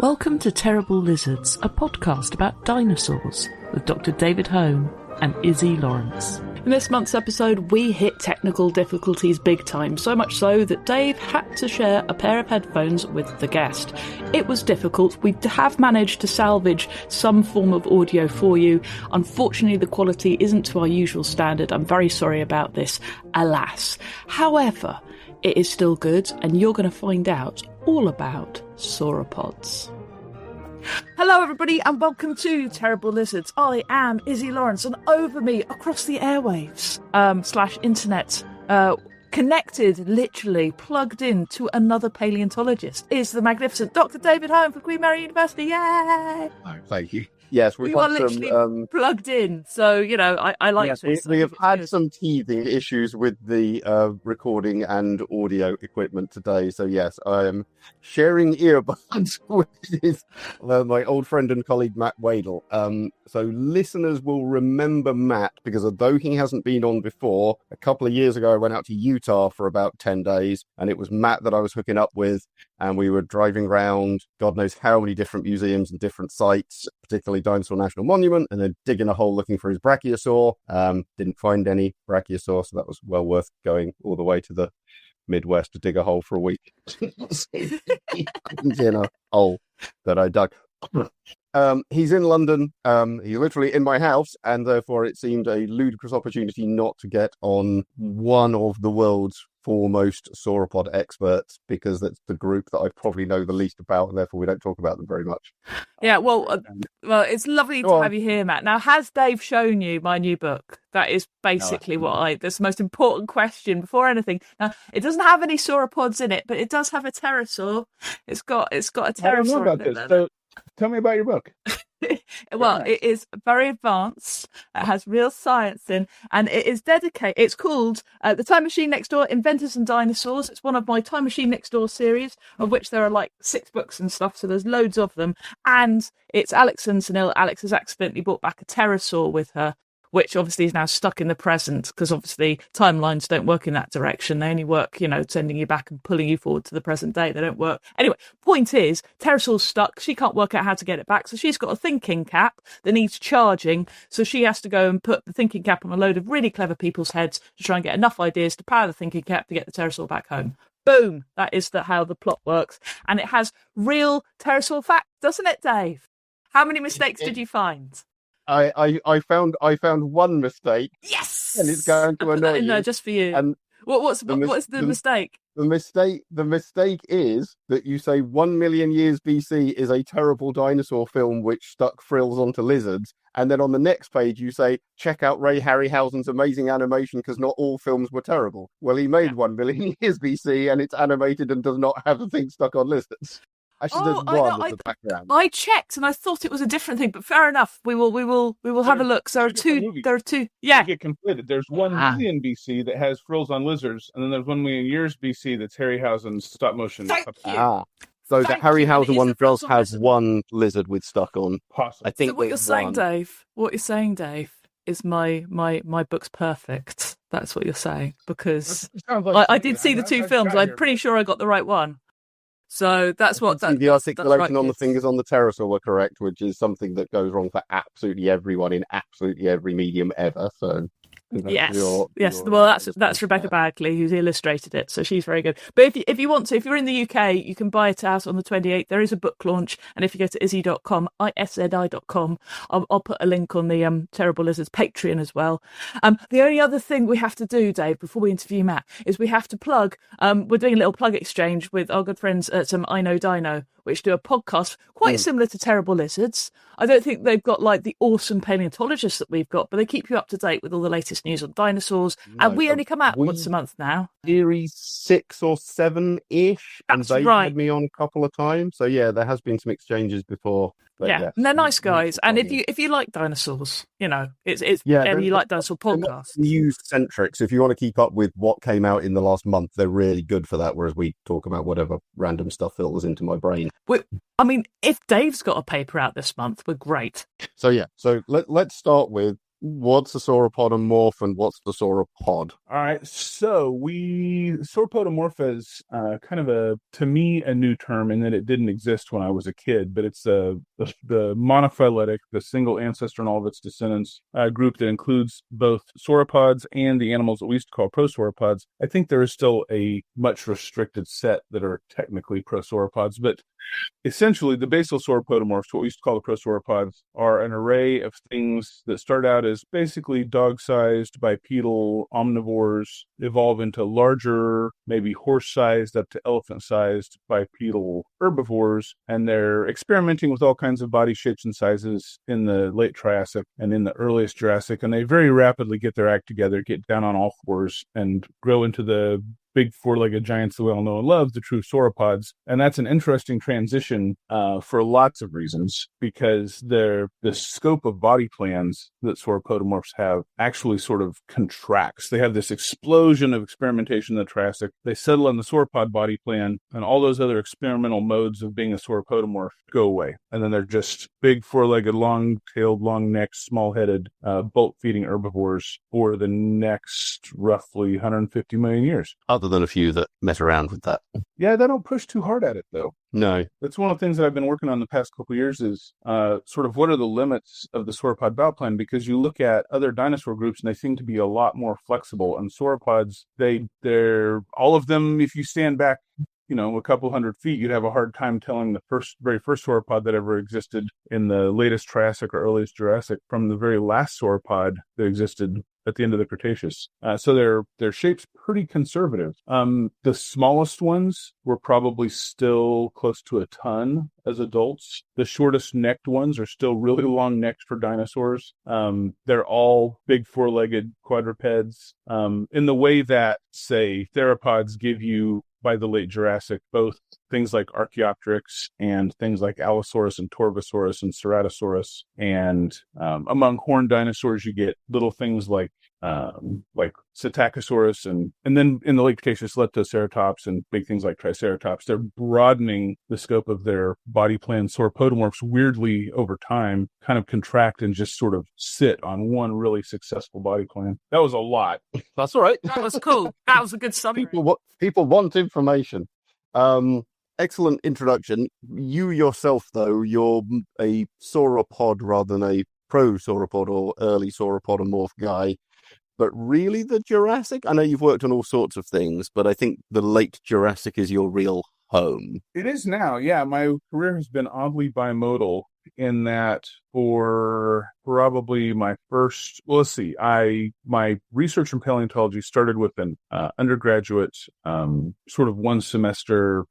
Welcome to Terrible Lizards, a podcast about dinosaurs with Dr. David Hone and Izzy Lawrence. In this month's episode, we hit technical difficulties big time, so much so that Dave had to share a pair of headphones with the guest. It was difficult. We have managed to salvage some form of audio for you. Unfortunately, the quality isn't to our usual standard. I'm very sorry about this, alas. However, it is still good, and you're going to find out all about sauropods. Hello everybody and welcome to Terrible Lizards. I am Izzy Lawrence, and over me across the airwaves / internet, connected, literally plugged in to another paleontologist, is the magnificent Dr. David Hone from Queen Mary University. Yay! Oh, thank you. Yes, we've are got literally plugged in, so you know I like yes, this. We have had some teething issues with the recording and audio equipment today, so yes, I am sharing earbuds with my old friend and colleague Matt Wedel. So listeners will remember Matt because although he hasn't been on before, a couple of years ago I went out to Utah for about 10 days, and it was Matt that I was hooking up with, and we were driving around God knows how many different museums and different sites, particularly Dinosaur National Monument, and then digging a hole looking for his brachiosaur. Didn't find any brachiosaur, so that was well worth going all the way to the Midwest to dig a hole for a week. In a hole that I dug. He's in London. He's literally in my house, and therefore it seemed a ludicrous opportunity not to get on one of the world's foremost sauropod experts, because that's the group that I probably know the least about, and therefore we don't talk about them very much. Yeah, well, it's lovely to have you here, Matt. Now, has Dave shown you my new book? That is basically that's the most important question before anything. Now, it doesn't have any sauropods in it, but it does have a pterosaur. It's got a pterosaur. I don't know about this. So tell me about your book. Well, it is very advanced. It has real science in, and it is dedicated. It's called The Time Machine Next Door, Inventors and Dinosaurs. It's one of my Time Machine Next Door series, of which there are like 6 books and stuff, so there's loads of them. And it's Alex Sentinel. Alex has accidentally brought back a pterosaur with her, which obviously is now stuck in the present, because obviously timelines don't work in that direction. They only work, sending you back and pulling you forward to the present day. They don't work. Anyway, point is, pterosaur's stuck. She can't work out how to get it back, so she's got a thinking cap that needs charging. So she has to go and put the thinking cap on a load of really clever people's heads to try and get enough ideas to power the thinking cap to get the pterosaur back home. Boom! That is how the plot works. And it has real pterosaur facts, doesn't it, Dave? How many mistakes did you find? I found one mistake. Yes, and it's going to annoy you. No, just for you. And what's the mistake? The mistake is that you say 1 million years BC is a terrible dinosaur film which stuck frills onto lizards, and then on the next page you say check out Ray Harryhausen's amazing animation because not all films were terrible. Well, he made 1 million years BC, and it's animated and does not have the thing stuck on lizards. Actually, there's one at the background. I checked and I thought it was a different thing, but fair enough. We will have a look. There are two. Yeah. Get completed. There's 1 million BC that has frills on lizards, and then there's 1 million years BC that's Harryhausen's stop motion. Thank you. So the Harryhausen one does have one lizard with stuck on. Possibly. I think. So what you're saying, Dave, is my book's perfect. That's what you're saying, because I did see the 2 films. I'm pretty sure I got the right one. So that's what the articulation on the fingers on the pterosaur were correct, which is something that goes wrong for absolutely everyone in absolutely every medium ever. So yes. Well, that's Rebecca Bagley who's illustrated it, so she's very good. But if you want to, if you're in the UK, you can buy it out on the 28th. There is a book launch, and if you go to izzy.com, ISZI.com, I'll put a link on the Terrible Lizards Patreon as well. The only other thing we have to do, Dave, before we interview Matt, is we have to plug. We're doing a little plug exchange with our good friends at some I Know Dino, which do a podcast quite similar to Terrible Lizards. I don't think they've got like the awesome paleontologists that we've got, but they keep you up to date with all the latest news on dinosaurs. And we only come out once a month now. Series 6 or 7-ish. And they've had me on a couple of times. So yeah, there has been some exchanges before. Yeah, and they're nice guys. And if you like dinosaurs, you like dinosaur podcasts. News centric. So if you want to keep up with what came out in the last month, they're really good for that. Whereas we talk about whatever random stuff filters into my brain. If Dave's got a paper out this month, we're great. So let's start with what's a sauropodomorph and what's the sauropod? All right, so Sauropodomorph is kind of to me, a new term in that it didn't exist when I was a kid, but it's the monophyletic, the single ancestor and all of its descendants group that includes both sauropods and the animals that we used to call prosauropods. I think there is still a much restricted set that are technically prosauropods, but essentially, the basal sauropodomorphs, what we used to call the prosauropods, are an array of things that start out as basically dog-sized bipedal omnivores, evolve into larger, maybe horse-sized up to elephant-sized bipedal herbivores, and they're experimenting with all kinds of body shapes and sizes in the late Triassic and in the earliest Jurassic, and they very rapidly get their act together, get down on all fours, and grow into the big four-legged giants that we all know and love, the true sauropods. And that's an interesting transition for lots of reasons, because the scope of body plans that sauropodomorphs have actually sort of contracts. They have this explosion of experimentation in the Triassic. They settle on the sauropod body plan, and all those other experimental modes of being a sauropodomorph go away. And then they're just big four-legged, long-tailed, long-necked, small-headed, bolt-feeding herbivores for the next roughly 150 million years. Other than a few that met around with that. Yeah, they don't push too hard at it, though. No. That's one of the things that I've been working on the past couple of years is sort of what are the limits of the sauropod bow plan, because you look at other dinosaur groups and they seem to be a lot more flexible. And sauropods, they're all of them, if you stand back, a couple hundred feet, you'd have a hard time telling the very first sauropod that ever existed in the latest Triassic or earliest Jurassic from the very last sauropod that existed at the end of the Cretaceous. So their shape's pretty conservative. The smallest ones were probably still close to a ton as adults. The shortest necked ones are still really long necked for dinosaurs. They're all big four-legged quadrupeds in the way that, say, theropods give you by the late Jurassic, both things like Archaeopteryx and things like Allosaurus and Torvosaurus and Ceratosaurus. And among horned dinosaurs, you get little things like Psittacosaurus and then in the late Cretaceous, Leptoceratops and big things like Triceratops. They're broadening the scope of their body plan. Sauropodomorphs weirdly over time kind of contract and just sort of sit on one really successful body plan. That was a lot. That's all right. That was cool. That was a good summary. People want information. Excellent introduction. You yourself, though, you're a sauropod rather than a prosauropod or early sauropodomorph guy. But really the Jurassic? I know you've worked on all sorts of things, but I think the late Jurassic is your real home. It is now, yeah. My career has been oddly bimodal in that for probably my first, my research in paleontology started with an undergraduate sort of one semester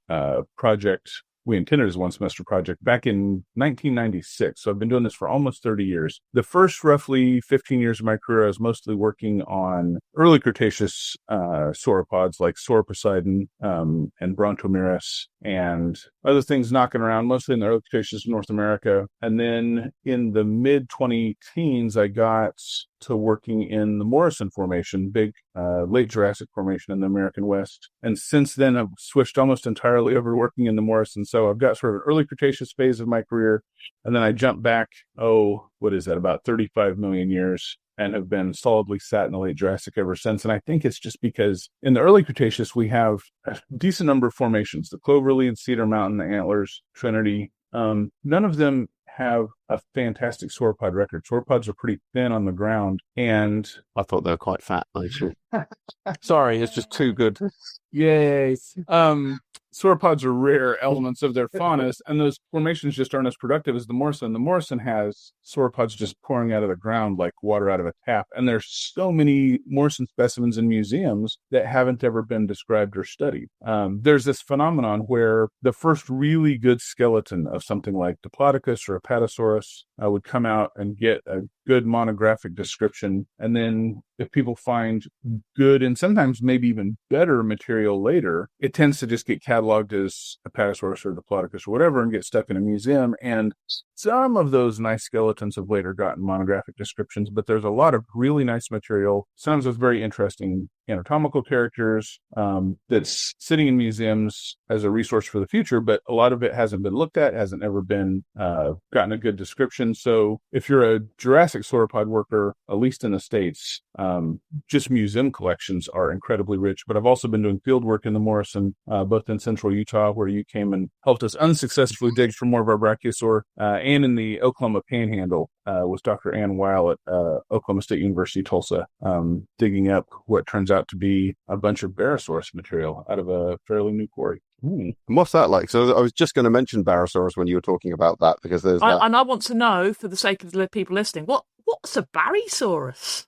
project. We intended as one semester project back in 1996. So I've been doing this for almost 30 years. The first roughly 15 years of my career, I was mostly working on early Cretaceous sauropods like Sauroposeidon and Brontomeris and other things knocking around, mostly in the early Cretaceous in North America. And then in the mid-2010s, I got to working in the Morrison Formation, big late Jurassic formation in the American West. And since then, I've switched almost entirely over working in the Morrison. So I've got sort of an early Cretaceous phase of my career. And then I jumped back, about 35 million years and have been solidly sat in the late Jurassic ever since. And I think it's just because in the early Cretaceous, we have a decent number of formations, the Cloverleaf, Cedar Mountain, the Antlers, Trinity. None of them have a fantastic sauropod record. Sauropods are pretty thin on the ground, and I thought they were quite fat, actually. Sorry, it's just too good. Yay. Sauropods are rare elements of their fauna, and those formations just aren't as productive as the Morrison. The Morrison has sauropods just pouring out of the ground like water out of a tap, and there's so many Morrison specimens in museums that haven't ever been described or studied. There's this phenomenon where the first really good skeleton of something like Diplodocus or Apatosaurus would come out and get a good monographic description, and then if people find good and sometimes maybe even better material later, it tends to just get cataloged as Apatosaurus or Diplodocus or whatever and get stuck in a museum. And Some of those nice skeletons have later gotten monographic descriptions, but there's a lot of really nice material, sometimes with very interesting anatomical characters, that's sitting in museums as a resource for the future, but a lot of it hasn't been looked at, hasn't ever been gotten a good description. So if you're a Jurassic sauropod worker, at least in the States, just museum collections are incredibly rich. But I've also been doing field work in the Morrison, both in central Utah, where you came and helped us unsuccessfully dig for more of our brachiosaur, and in the Oklahoma Panhandle with Dr. Ann Weil at Oklahoma State University, Tulsa, digging up what turns out to be a bunch of Barosaurus material out of a fairly new quarry. And what's that like? So I was just going to mention Barosaurus when you were talking about that, because there's that. And I want to know, for the sake of the people listening, what's a Barosaurus?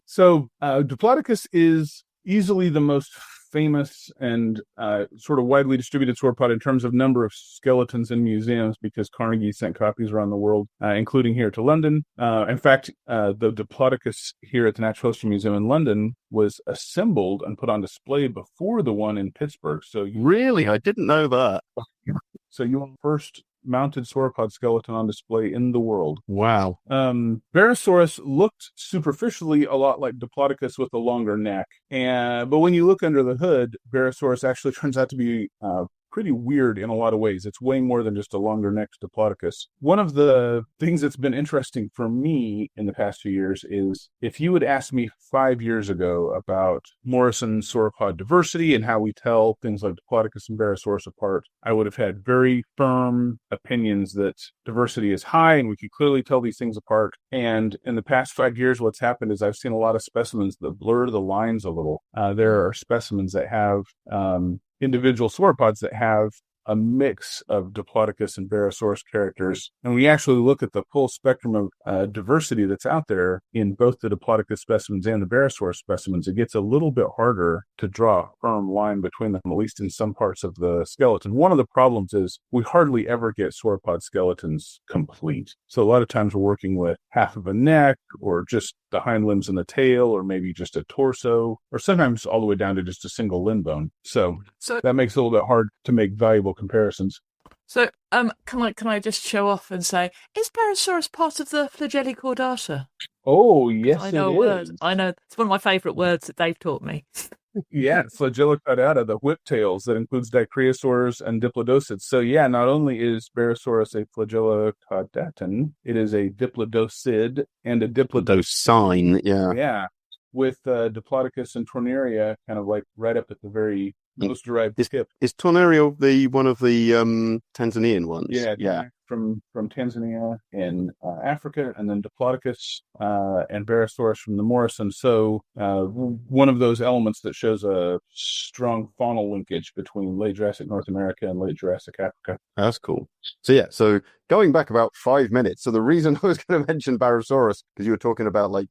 So Diplodocus is easily the most famous and sort of widely distributed sauropod in terms of number of skeletons in museums, because Carnegie sent copies around the world, including here to London. In fact, the Diplodocus here at the Natural History Museum in London was assembled and put on display before the one in Pittsburgh. So Really? I didn't know that. So you were the first mounted sauropod skeleton on display in the world. Wow. Barosaurus looked superficially a lot like Diplodocus with a longer neck, but when you look under the hood, Barosaurus actually turns out to be pretty weird in a lot of ways. It's way more than just a longer necked Diplodocus. One of the things that's been interesting for me in the past few years is, if you had asked me 5 years ago about Morrison sauropod diversity and how we tell things like Diplodocus and Barosaurus apart, I would have had very firm opinions that diversity is high and we could clearly tell these things apart. And in the past 5 years, what's happened is I've seen a lot of specimens that blur the lines a little. There are specimens that have individual sauropods that have a mix of Diplodocus and Barosaurus characters. And we actually look at the full spectrum of diversity that's out there in both the Diplodocus specimens and the Barosaurus specimens. It gets a little bit harder to draw a firm line between them, at least in some parts of the skeleton. One of the problems is we hardly ever get sauropod skeletons complete. So a lot of times we're working with half of a neck, or just the hind limbs and the tail, or maybe just a torso, or sometimes all the way down to just a single limb bone. So that makes it a little bit hard to make valuable comparisons. So, can I just show off and say, is Barosaurus part of the Flagelli chordata? Oh, yes, I know it a word. is. I know, it's one of my favourite words that Dave taught me. Yeah, Flagella caudata, the whiptails, that includes dicryosaurs and diplodocids. So yeah, not only is Barosaurus a Flagella caudatan, it is a diplodocid and a Diplodocine, yeah. Yeah, with Diplodocus and Tornaria kind of like right up at the very most derived tip. Is Tornaria one of the Tanzanian ones? Yeah. From Tanzania and Africa, and then Diplodocus and Barosaurus from the Morrison. So one of those elements that shows a strong faunal linkage between late Jurassic North America and late Jurassic Africa. That's cool. So going back about 5 minutes. So the reason I was going to mention Barosaurus, because you were talking about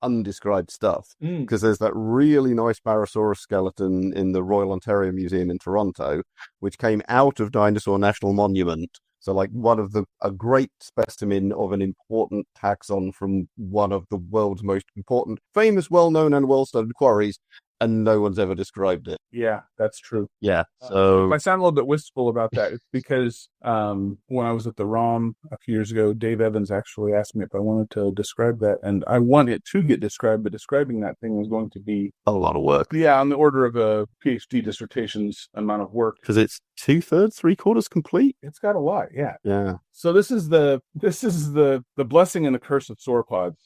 undescribed stuff, because there's that really nice Barosaurus skeleton in the Royal Ontario Museum in Toronto, which came out of Dinosaur National Monument. So a great specimen of an important taxon from one of the world's most important, famous, well-known and well-studied quarries, and no one's ever described it. Yeah, that's true. Yeah, so... if I sound a little bit wistful about that, it's because when I was at the ROM a few years ago, Dave Evans actually asked me if I wanted to describe that, and I want it to get described, but describing that thing was going to be... a lot of work. Yeah, on the order of a PhD dissertation's amount of work. Because it's 2/3, 3/4 complete? It's got a lot, yeah. Yeah. So this is the blessing and the curse of sauropods.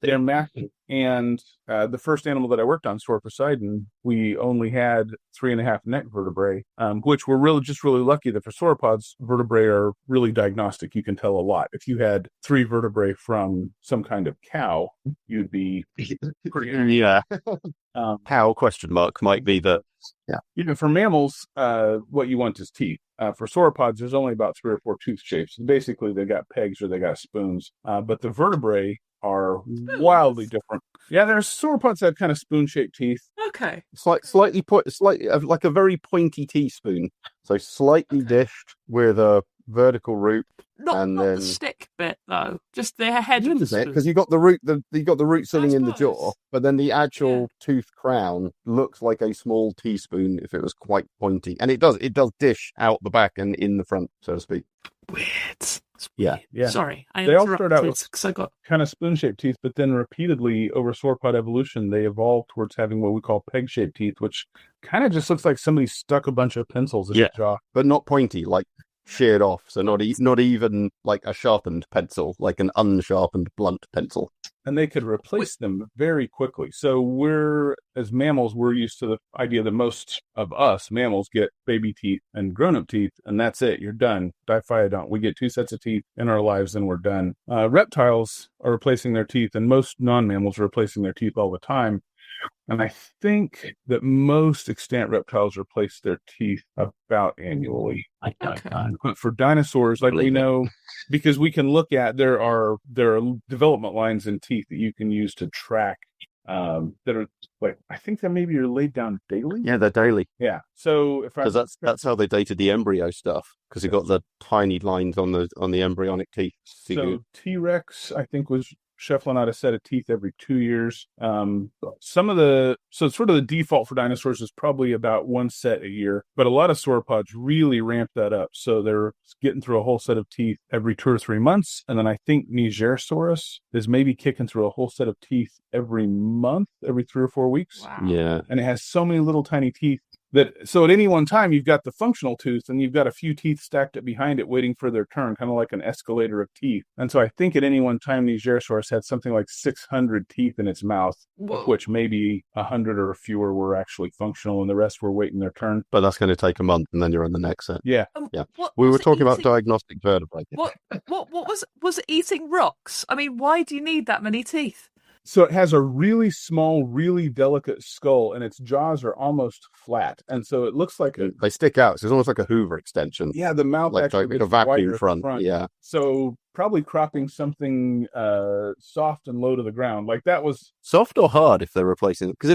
They're massive. And the first animal that I worked on, Sauroposeidon, we only had 3.5 neck vertebrae, which we're really lucky that for sauropods, vertebrae are really diagnostic. You can tell a lot. If you had 3 vertebrae from some kind of cow, you'd be pretty... Yeah. Cow ? Might be the... Yeah. For mammals, what you want is teeth. For sauropods, there's only about 3 or 4 tooth shapes. Basically, they got pegs or they got spoons. But the vertebrae are wildly different. Yeah, there's sauropods that have kind of spoon-shaped teeth. Okay. Slightly like a very pointy teaspoon. So slightly dished with a vertical root. Not the stick bit though, just the head. Because you got the root sitting in the jaw, but then the actual tooth crown looks like a small teaspoon if it was quite pointy, and it does dish out the back and in the front, so to speak. Weird. It's Yeah. weird. Yeah. Sorry, I They all start out interrupted with- because I got. kind of spoon-shaped teeth, but then repeatedly over sauropod evolution, they evolved towards having what we call peg-shaped teeth, which kind of just looks like somebody stuck a bunch of pencils in Yeah. the jaw. But not pointy, like sheared off. So not even like a sharpened pencil, like an unsharpened blunt pencil. And they could replace them very quickly. So as mammals, we're used to the idea that most of us mammals get baby teeth and grown-up teeth, and that's it. You're done. Diphyodont. We get 2 sets of teeth in our lives, and we're done. Reptiles are replacing their teeth, and most non-mammals are replacing their teeth all the time. And I think that most extant reptiles replace their teeth about annually. Okay. But for dinosaurs, like we Believe it. know, because we can look at, there are development lines in teeth that you can use to track that are like, I think that maybe you're laid down daily. Yeah, they're daily. Yeah. So if Because that's how they dated the embryo stuff. Because you got the tiny lines on the embryonic teeth. So T-Rex, I think, was shuffling out a set of teeth every 2 years. Sort of the default for dinosaurs is probably about 1 set a year, but a lot of sauropods really ramped that up. So they're getting through a whole set of teeth every 2 or 3 months. And then I think Nigersaurus is maybe kicking through a whole set of teeth every month, every 3 or 4 weeks. Wow. Yeah. And it has so many little tiny teeth so at any one time you've got the functional tooth and you've got a few teeth stacked up behind it waiting for their turn, kind of like an escalator of teeth. And so I think at any one time Nigersaurus had something like 600 teeth in its mouth, Whoa. of which maybe 100 or fewer were actually functional and the rest were waiting their turn. But that's going to take a month, and then you're on the next set. Yeah. Yeah. What We was were it talking about eating- diagnostic vertebrae. What was it eating rocks? I mean, why do you need that many teeth? So it has a really small, really delicate skull, and its jaws are almost flat. And so it looks like They stick out, so it's almost like a Hoover extension. the mouth Like actually a gets vacuum wider at the front. Yeah. So probably cropping something soft and low to the ground. Like that was, Soft or hard if they're replacing it? Because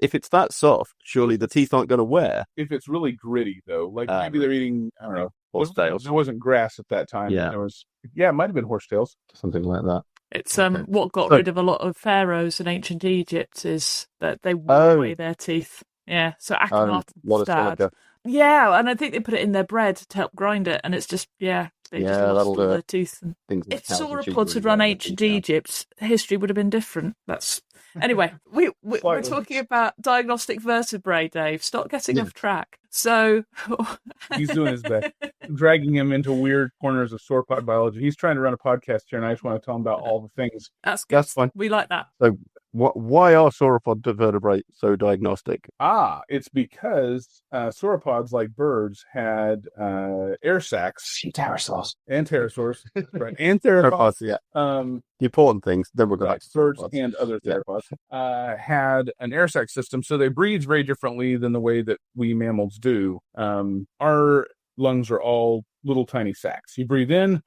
if it's that soft, surely the teeth aren't going to wear. if it's really gritty though, like Ah, maybe they're eating, I don't know. Horsetails. There wasn't grass at that time. Yeah. There was, it might have been horsetails. Something like that. It's Okay. what got So- rid of a lot of pharaohs in ancient Egypt is that they wore Oh. away their teeth. Yeah, so A Akhenaten's lot of dad. silica. Yeah, and I think they put it in their bread to help grind it, and it's just they just Yeah, lost that'll all do their it. teeth. And Things like if cows and sheep sauropods really had run wear their ancient teeth out. Egypt, history would have been different. That's anyway. We're Slightly. talking about diagnostic vertebrae, Dave. Stop getting Yeah. off track. So He's doing his best, dragging him into weird corners of sauropod biology. He's trying to run a podcast here, and I just want to tell him about all the things. That's good. That's fine. We like that. Why are sauropod vertebrae so diagnostic? It's because sauropods, like birds, had air sacs and pterosaurs, right? And theropods. Yeah. The The important things. Then we'll go back to birds sauropods. and other Yeah. theropods had an air sac system, so they breathe very differently than the way that we mammals do. Our lungs are all little tiny sacs. You breathe in,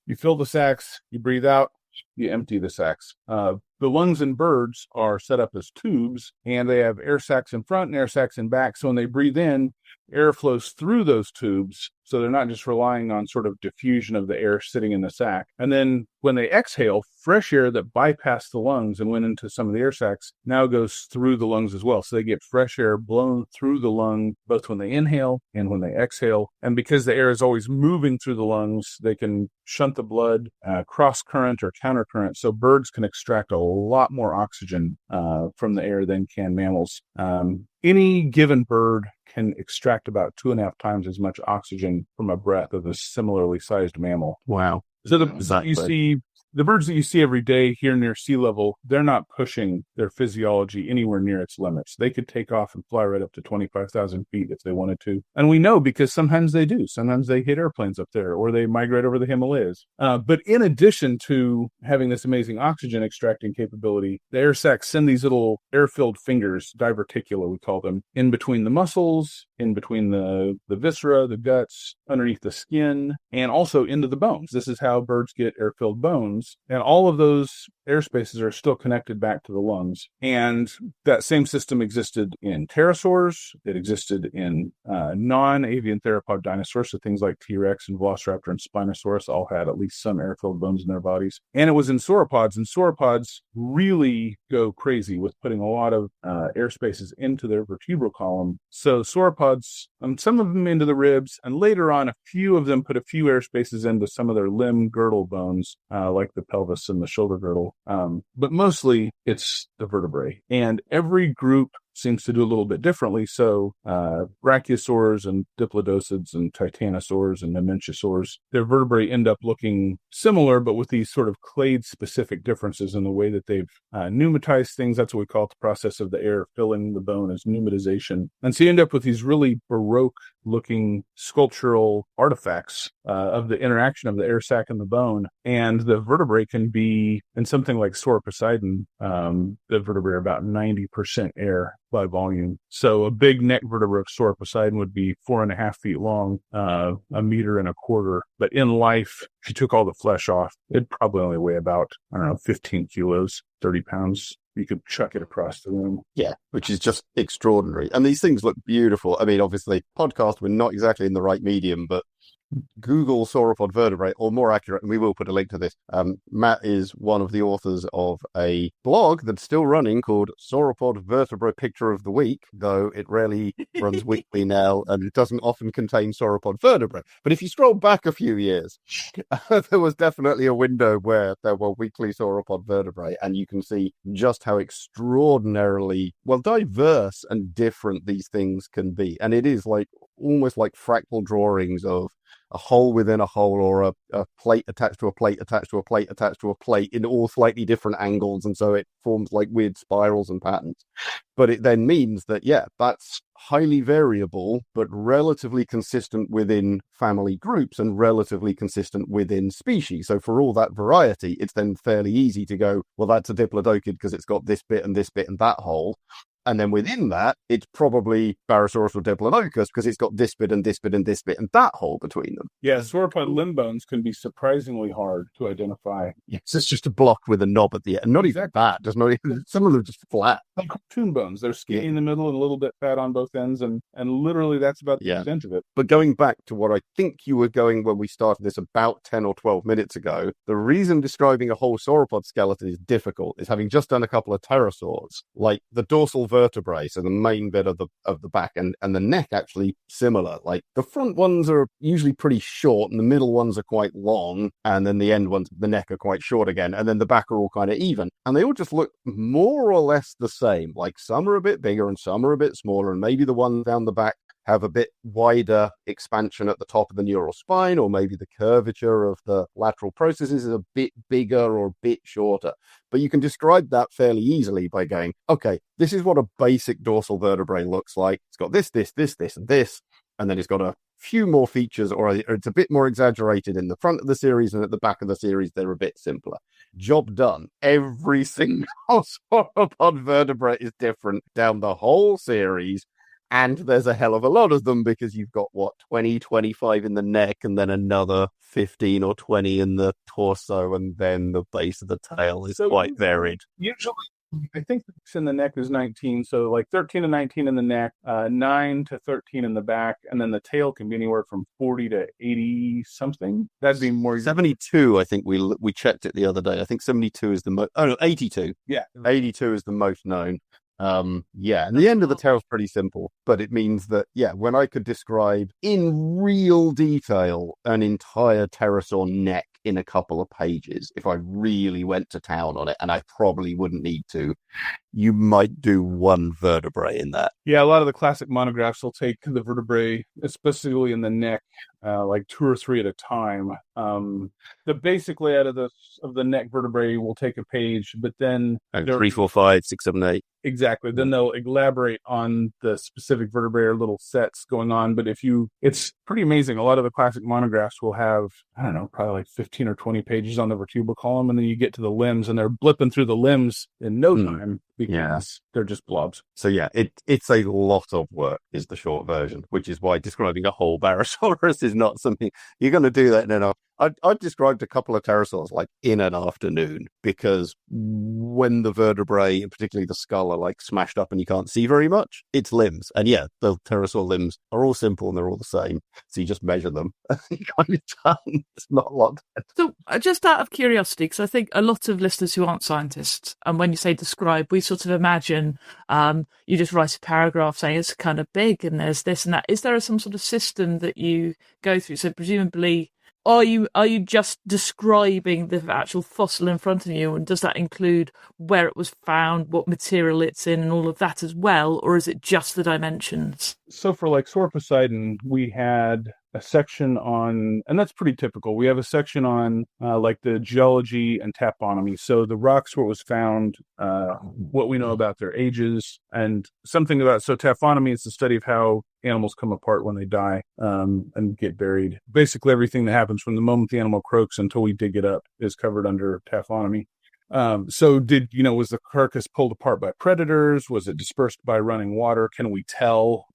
you fill the sacs, you breathe out, you empty the sacs. The lungs in birds are set up as tubes, and they have air sacs in front and air sacs in back. So when they breathe in, air flows through those tubes. So they're not just relying on sort of diffusion of the air sitting in the sac. And then when they exhale, fresh air that bypassed the lungs and went into some of the air sacs now goes through the lungs as well. So they get fresh air blown through the lung, both when they inhale and when they exhale. And because the air is always moving through the lungs, they can shunt the blood, cross current or counter current. So birds can extract a lot more oxygen from the air than can mammals. Any given bird can extract about 2.5 times as much oxygen from a breath of a similarly sized mammal. Wow. So the Exactly. birds that you see every day here near sea level, they're not pushing their physiology anywhere near its limits. They could take off and fly right up to 25,000 feet if they wanted to. And we know because sometimes they do. Sometimes they hit airplanes up there or they migrate over the Himalayas. But in addition to having this amazing oxygen extracting capability, the air sacs send these little air-filled fingers, diverticula we call them, in between the muscles, in between the viscera, the guts, underneath the skin, and also into the bones. This is how birds get air-filled bones. And all of those air spaces are still connected back to the lungs. And that same system existed in pterosaurs. It existed in non-avian theropod dinosaurs, so things like T-Rex and Velociraptor and Spinosaurus all had at least some air-filled bones in their bodies. And it was in sauropods, and sauropods really go crazy with putting a lot of air spaces into their vertebral column. So sauropods, some of them into the ribs, and later on, a few of them put a few air spaces into some of their limb girdle bones, like the pelvis and the shoulder girdle. But mostly it's the vertebrae. And every group seems to do a little bit differently. So brachiosaurs and diplodocids and titanosaurs and mamenchisaurs, their vertebrae end up looking similar, but with these sort of clade-specific differences in the way that they've pneumatized things. That's what we call it, the process of the air filling the bone as pneumatization. And so you end up with these really Baroque-looking sculptural artifacts of the interaction of the air sac and the bone. And the vertebrae can be, in something like Sauroposeidon, the vertebrae are about 90% air by volume. So a big neck vertebra of Sauroposeidon would be 4.5 feet long, 1.25 meters. But in life, if you took all the flesh off, it'd probably only weigh about, 15 kilos, 30 pounds. You could chuck it across the room. Yeah, which is just extraordinary. And these things look beautiful. I mean, obviously, podcast, we're not exactly in the right medium, but Google sauropod vertebrae, or more accurate, and we will put a link to this. Matt is one of the authors of a blog that's still running called Sauropod Vertebra Picture of the Week, though it rarely runs weekly now, and it doesn't often contain sauropod vertebrae. But if you scroll back a few years, there was definitely a window where there were weekly sauropod vertebrae, and you can see just how extraordinarily, diverse and different these things can be. And it is almost like fractal drawings of a hole within a hole, or a plate attached to a plate attached to a plate attached to a plate in all slightly different angles, and so it forms like weird spirals and patterns. But it then means that, that's highly variable, but relatively consistent within family groups and relatively consistent within species. So for all that variety, it's then fairly easy to go, well, that's a diplodocid because it's got this bit and that hole. And then within that, it's probably Barosaurus or Diplodocus because it's got this bit and this bit and this bit and that hole between them. Yeah, sauropod limb bones can be surprisingly hard to identify. Yes, it's just a block with a knob at the end. Not even that. Just not even, some of them are just flat. Like cartoon bones. They're skinny in the middle and a little bit fat on both ends. And literally that's about the extent of it. But going back to what I think you were going when we started this about 10 or 12 minutes ago, the reason describing a whole sauropod skeleton is difficult is having just done a couple of pterosaurs, like the dorsal vertebrae, so the main bit of the back and the neck actually similar. Like the front ones are usually pretty short and the middle ones are quite long, and then the end ones, the neck, are quite short again, and then the back are all kind of even, and they all just look more or less the same. Like some are a bit bigger and some are a bit smaller, and maybe the one down the back have a bit wider expansion at the top of the neural spine, or maybe the curvature of the lateral processes is a bit bigger or a bit shorter. But you can describe that fairly easily by going, okay, this is what a basic dorsal vertebrae looks like. It's got this, and this, and then it's got a few more features, or it's a bit more exaggerated in the front of the series, and at the back of the series, they're a bit simpler. Job done. Every single sauropod vertebrate is different down the whole series. And there's a hell of a lot of them because you've got, 20, 25 in the neck, and then another 15 or 20 in the torso, and then the base of the tail is quite varied. Usually, I think in the neck is 19, so like 13 to 19 in the neck, 9 to 13 in the back, and then the tail can be anywhere from 40 to 80 something. That'd be more 72. I think we checked it the other day. I think 72 is the most. Oh no, 82. Yeah, 82 is the most known. And the end of the tail is pretty simple, but it means that, when I could describe in real detail an entire pterosaur neck in a couple of pages, if I really went to town on it, and I probably wouldn't need to, you might do one vertebrae in that. Yeah, a lot of the classic monographs will take the vertebrae, especially in the neck, like 2 or 3 at a time. The basic layout of the neck vertebrae will take a page, but then 3, 4, 5, 6, 7, 8. Exactly. Then they'll elaborate on the specific vertebrae or little sets going on. But it's pretty amazing. A lot of the classic monographs will have, I don't know, probably like 15 or 20 pages on the vertebral column, and then you get to the limbs, and they're blipping through the limbs in no time because they're just blobs. So it's a lot of work is the short version, which is why describing a whole Barosaurus is not something you're going to do that. And then I described a couple of pterosaurs like in an afternoon, because when the vertebrae, and particularly the skull, are like smashed up and you can't see very much, it's limbs. And yeah, the pterosaur limbs are all simple and they're all the same. So you just measure them. You're kind of done. It's not a lot. So just out of curiosity, because I think a lot of listeners who aren't scientists, and when you say describe, we sort of imagine you just write a paragraph saying it's kind of big and there's this and that. Is there some sort of system that you go through? So presumably, are you just describing the actual fossil in front of you, and does that include where it was found, what material it's in, and all of that as well, or is it just the dimensions? So for like Sauroposeidon, we had a section on, and that's pretty typical. We have a section on like the geology and taphonomy. So the rocks where it was found, what we know about their ages, and something about, so taphonomy is the study of how animals come apart when they die and get buried. Basically everything that happens from the moment the animal croaks until we dig it up is covered under taphonomy. So was the carcass pulled apart by predators? Was it dispersed by running water? Can we tell?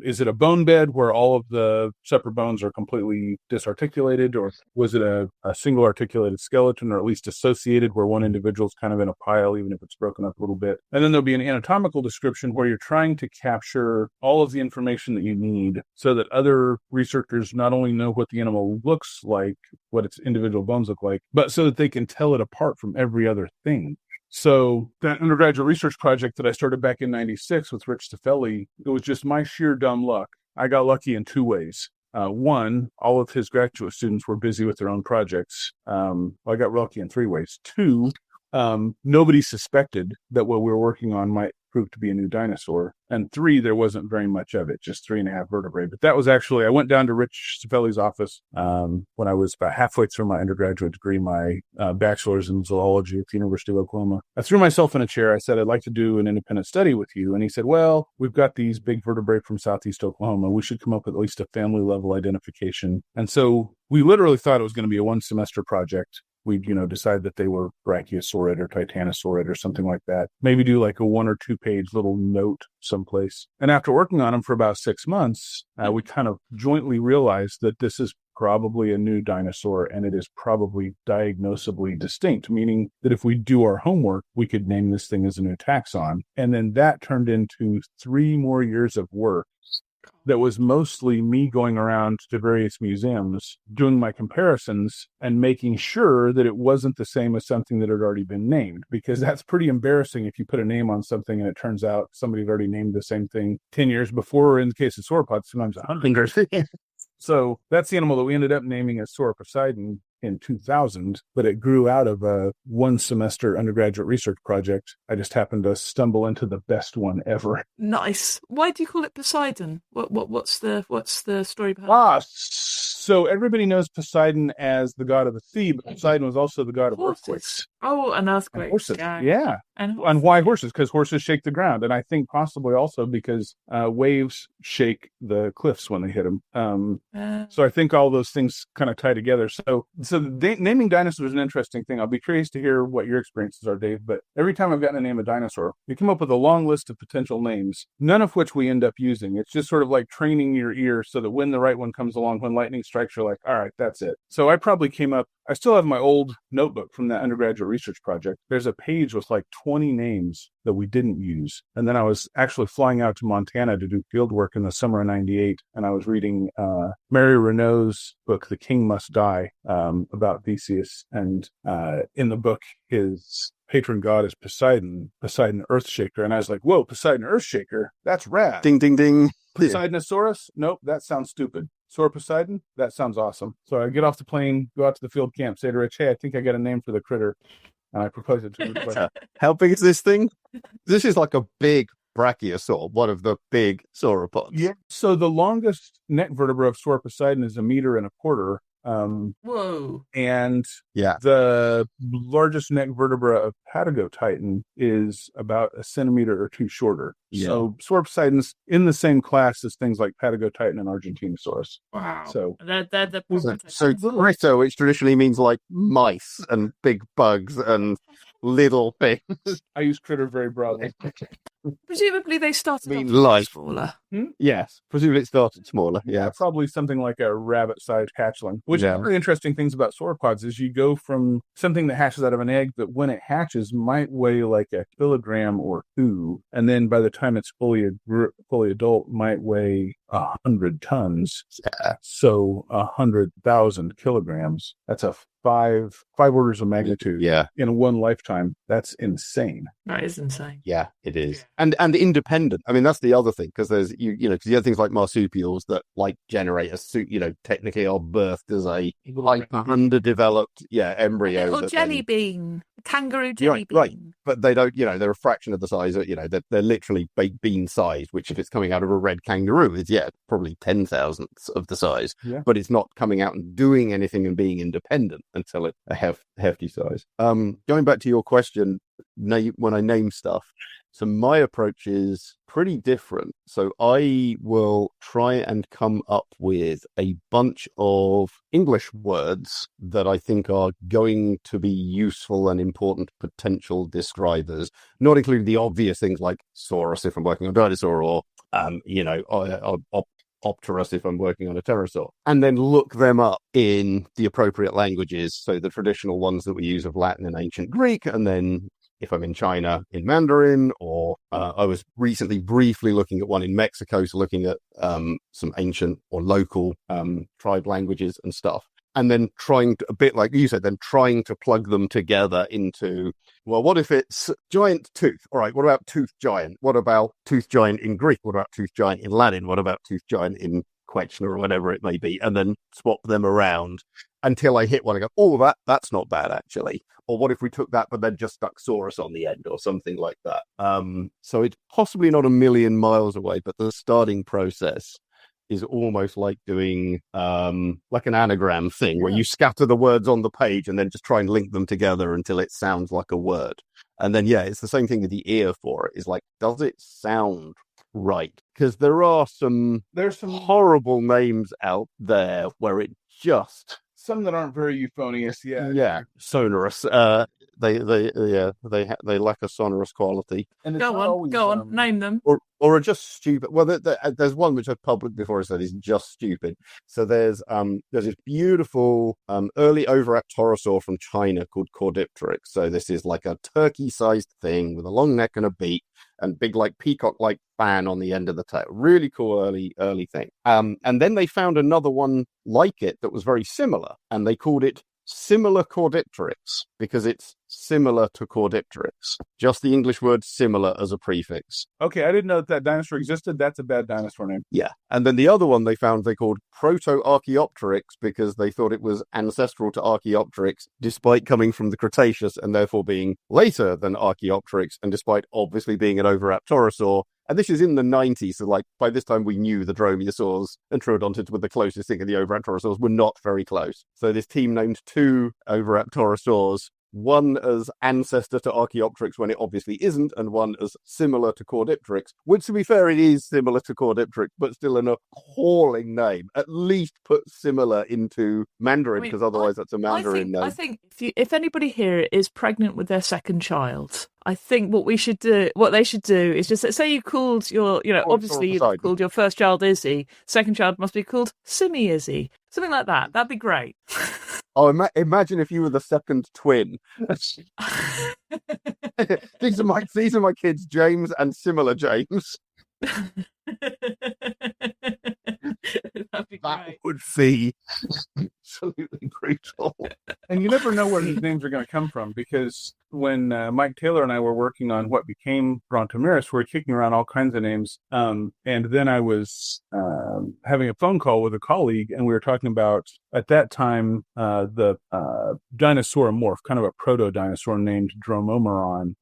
Is it a bone bed where all of the separate bones are completely disarticulated, or was it a single articulated skeleton, or at least associated where one individual is kind of in a pile, even if it's broken up a little bit? And then there'll be an anatomical description where you're trying to capture all of the information that you need so that other researchers not only know what the animal looks like, what its individual bones look like, but so that they can tell it apart from every other thing. So that undergraduate research project that I started back in 96 with Rich Stefelli, it was just my sheer dumb luck. I got lucky in two ways. One, all of his graduate students were busy with their own projects. I got lucky in three ways. Two, nobody suspected that what we were working on might prove to be a new dinosaur. And three, there wasn't very much of it, just 3.5 vertebrae. But that was actually, I went down to Rich Stefelli's office when I was about halfway through my undergraduate degree, my bachelor's in zoology at the University of Oklahoma. I threw myself in a chair. I said, I'd like to do an independent study with you. And he said, well, we've got these big vertebrae from Southeast Oklahoma. We should come up with at least a family level identification. And so we literally thought it was going to be a 1-semester project. We'd, decide that they were Brachiosaurid or Titanosaurid or something like that. Maybe do like a 1 or 2 page little note someplace. And after working on them for about 6 months, we kind of jointly realized that this is probably a new dinosaur, and it is probably diagnosably distinct, meaning that if we do our homework, we could name this thing as a new taxon. And then that turned into 3 more years of work that was mostly me going around to various museums, doing my comparisons and making sure that it wasn't the same as something that had already been named, because that's pretty embarrassing if you put a name on something and it turns out somebody had already named the same thing 10 years before, or in the case of sauropods, sometimes 100 years. So that's the animal that we ended up naming as Sauroposeidon in 2000, but it grew out of a 1-semester undergraduate research project. I just happened to stumble into the best one ever. Nice. Why do you call it Poseidon? What's the story behind it? So everybody knows Poseidon as the god of the sea, but Poseidon was also the god of earthquakes. Oh, and earthquakes. And horses. Yeah. And why horses? Because horses shake the ground. And I think possibly also because waves shake the cliffs when they hit them. So I think all those things kind of tie together. So naming dinosaurs is an interesting thing. I'll be curious to hear what your experiences are, Dave. But every time I've gotten to name a dinosaur, you come up with a long list of potential names, none of which we end up using. It's just sort of like training your ear so that when the right one comes along, when lightning strikes, you're like, all right, that's it. So I probably came up, I still have my old notebook from that undergraduate research project. There's a page with like 20 names that we didn't use. And then I was actually flying out to Montana to do field work in the summer of 98. And I was reading Mary Renault's book, The King Must Die, about Theseus. And in the book, his patron god is Poseidon Earthshaker. And I was like, whoa, Poseidon Earthshaker? That's rad. Ding, ding, ding. Poseidonosaurus? Nope, that sounds stupid. Sauroposeidon? That sounds awesome. So I get off the plane, go out to the field camp, say to Rich, hey, I think I got a name for the critter. And I propose it to him. How big is this thing? This is like a big brachiosaur, one of the big sauropods. Yeah. So the longest neck vertebra of Sauroposeidon is 1.25 meters. Whoa. And the largest neck vertebra of Patagotitan is about 1 centimeter or 2 shorter. Yeah. So Sauroposeidon's in the same class as things like Patagotitan and Argentinosaurus. Wow. So so Rito, which traditionally means like mice and big bugs and little things. I use critter very broadly. Presumably they started I mean, off life. smaller. Yes, presumably it started smaller. Yeah, probably something like a rabbit-sized hatchling. Which Yeah. is one of the interesting things about sauropods is you go from something that hatches out of an egg that when it hatches might weigh like a kilogram or two, and then by the time it's fully adult might weigh 100 tons. So 100,000 kilograms. That's a five orders of magnitude. Yeah. In one lifetime. That's insane. That is insane. Yeah, it is. And independent. I mean, that's the other thing, because there's, because you have things like marsupials that like generate a suit, technically are birthed as a underdeveloped, embryo. Or jelly bean. Kangaroo jelly bean. Right. But they don't, they're a fraction of the size, they're literally baked bean sized, which if it's coming out of a red kangaroo is, probably 10,000ths of the size. Yeah. But it's not coming out and doing anything and being independent until it's a hefty size. Going back to your question, when I name stuff, so my approach is pretty different. So I will try and come up with a bunch of English words that I think are going to be useful and important potential describers, not including the obvious things like saurus if I'm working on dinosaur, or Opterus if I'm working on a pterosaur, and then look them up in the appropriate languages. So the traditional ones that we use of Latin and ancient Greek, and then if I'm in China, in Mandarin, or I was recently briefly looking at one in Mexico, so looking at some ancient or local tribe languages and stuff. And then trying to, a bit like you said, then trying to plug them together into, well, what if it's giant tooth? All right, what about tooth giant? What about tooth giant in Greek? What about tooth giant in Latin? What about tooth giant in Quechua or whatever it may be? And then swap them around until I hit one and go, oh, that's not bad, actually. Or what if we took that but then just stuck saurus on the end or something like that? So it's possibly not a million miles away, but the starting process is almost like doing like an anagram thing where you scatter the words on the page and then just try and link them together until it sounds like a word. And then, it's the same thing with the ear for it. Is like, does it sound right? Because there's some horrible names out there where it just... Some that aren't very euphonious, sonorous. They lack a sonorous quality. And go on, name them. Or are just stupid. Well, there's one which I've published before. I said is just stupid. So there's this beautiful early Oviraptorosaur from China called Caudipteryx. So this is like a turkey-sized thing with a long neck and a beak and big like peacock-like fan on the end of the tail. Really cool early thing. And then they found another one like it that was very similar, and they called it similar Caudipteryx because it's similar to Caudipteryx. Just the English word similar as a prefix. Okay, I didn't know that dinosaur existed. That's a bad dinosaur name. Yeah. And then the other one they found they called Proto-Archaeopteryx because they thought it was ancestral to Archaeopteryx despite coming from the Cretaceous and therefore being later than Archaeopteryx, and despite obviously being an Oviraptorosaur. And this is in the 90s, so like by this time we knew the dromaeosaurs and troodontids were the closest thing, and the Oviraptorosaurs were not very close. So this team named two Oviraptorosaurs, one as ancestor to Archaeopteryx when it obviously isn't, and one as similar to Caudipteryx, which to be fair, it is similar to Caudipteryx, but still an appalling name. At least put similar into Mandarin, because otherwise that's a Mandarin name. I think if anybody here is pregnant with their second child, I think what they should do is just say you called your, obviously you called your first child Izzy, second child must be called Simmy Izzy, something like that. That'd be great. Oh, imagine if you were the second twin. These are my kids, James and similar James. That'd be that great. would be absolutely brutal. And you never know where these names are going to come from, because when Mike Taylor and I were working on what became Brontomeris, we were kicking around all kinds of names. And then I was having a phone call with a colleague, and we were talking about, at that time, the Sauropodmorph, kind of a proto-dinosaur named Dromomeron,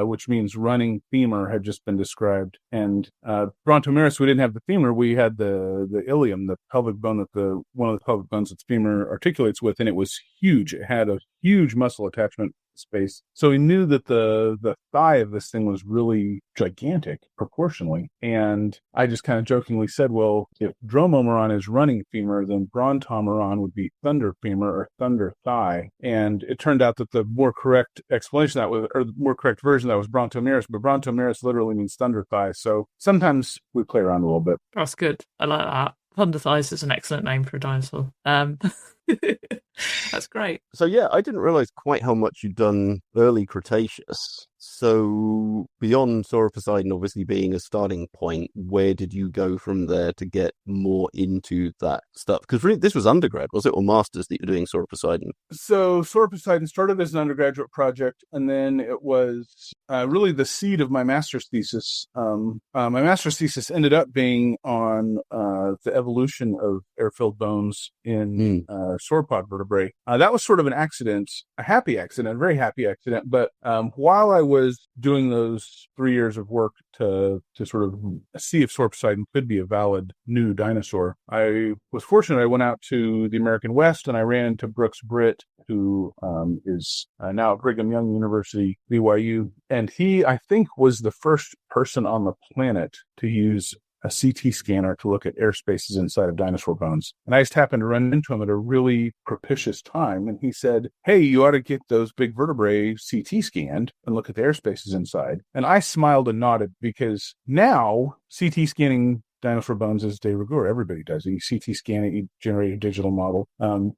which means running femur, had just been described. And Brontomeris, we didn't have the femur, we had the ilium, the pelvic bone one of the pelvic bones that the femur articulates with, and it was huge. It had a huge muscle attachment space. So we knew that the thigh of this thing was really gigantic proportionally. And I just kind of jokingly said, well, if Dromaeomeron is running femur, then Brontomeron would be thunder femur or thunder thigh. And it turned out that the more correct explanation that was, or the more correct version that was Brontomerus, but Brontomerus literally means thunder thigh. So sometimes we play around a little bit. That's good. I like that. Thunder thighs is an excellent name for a dinosaur. That's great. So yeah, I didn't realize quite how much you'd done early Cretaceous. So beyond Sauroposeidon obviously being a starting point, where did you go from there to get more into that stuff? Because really, this was undergrad, was it, or masters that you're doing Sauroposeidon? So Sauroposeidon started as an undergraduate project, and then it was really the seed of my master's thesis. My master's thesis ended up being on the evolution of air-filled bones in sauropod vertebrae. That was sort of an accident, a happy accident, a very happy accident. But while I was doing those 3 years of work to sort of see if Sauroposeidon could be a valid new dinosaur, I was fortunate. I went out to the American West and I ran into Brooks Britt, who is now at Brigham Young University, BYU. And he, I think, was the first person on the planet to use a CT scanner to look at air spaces inside of dinosaur bones. And I just happened to run into him at a really propitious time. And he said, hey, you ought to get those big vertebrae CT scanned and look at the air spaces inside. And I smiled and nodded, because now CT scanning dinosaur bones is de rigueur. Everybody does it. You CT scan it, you generate a digital model.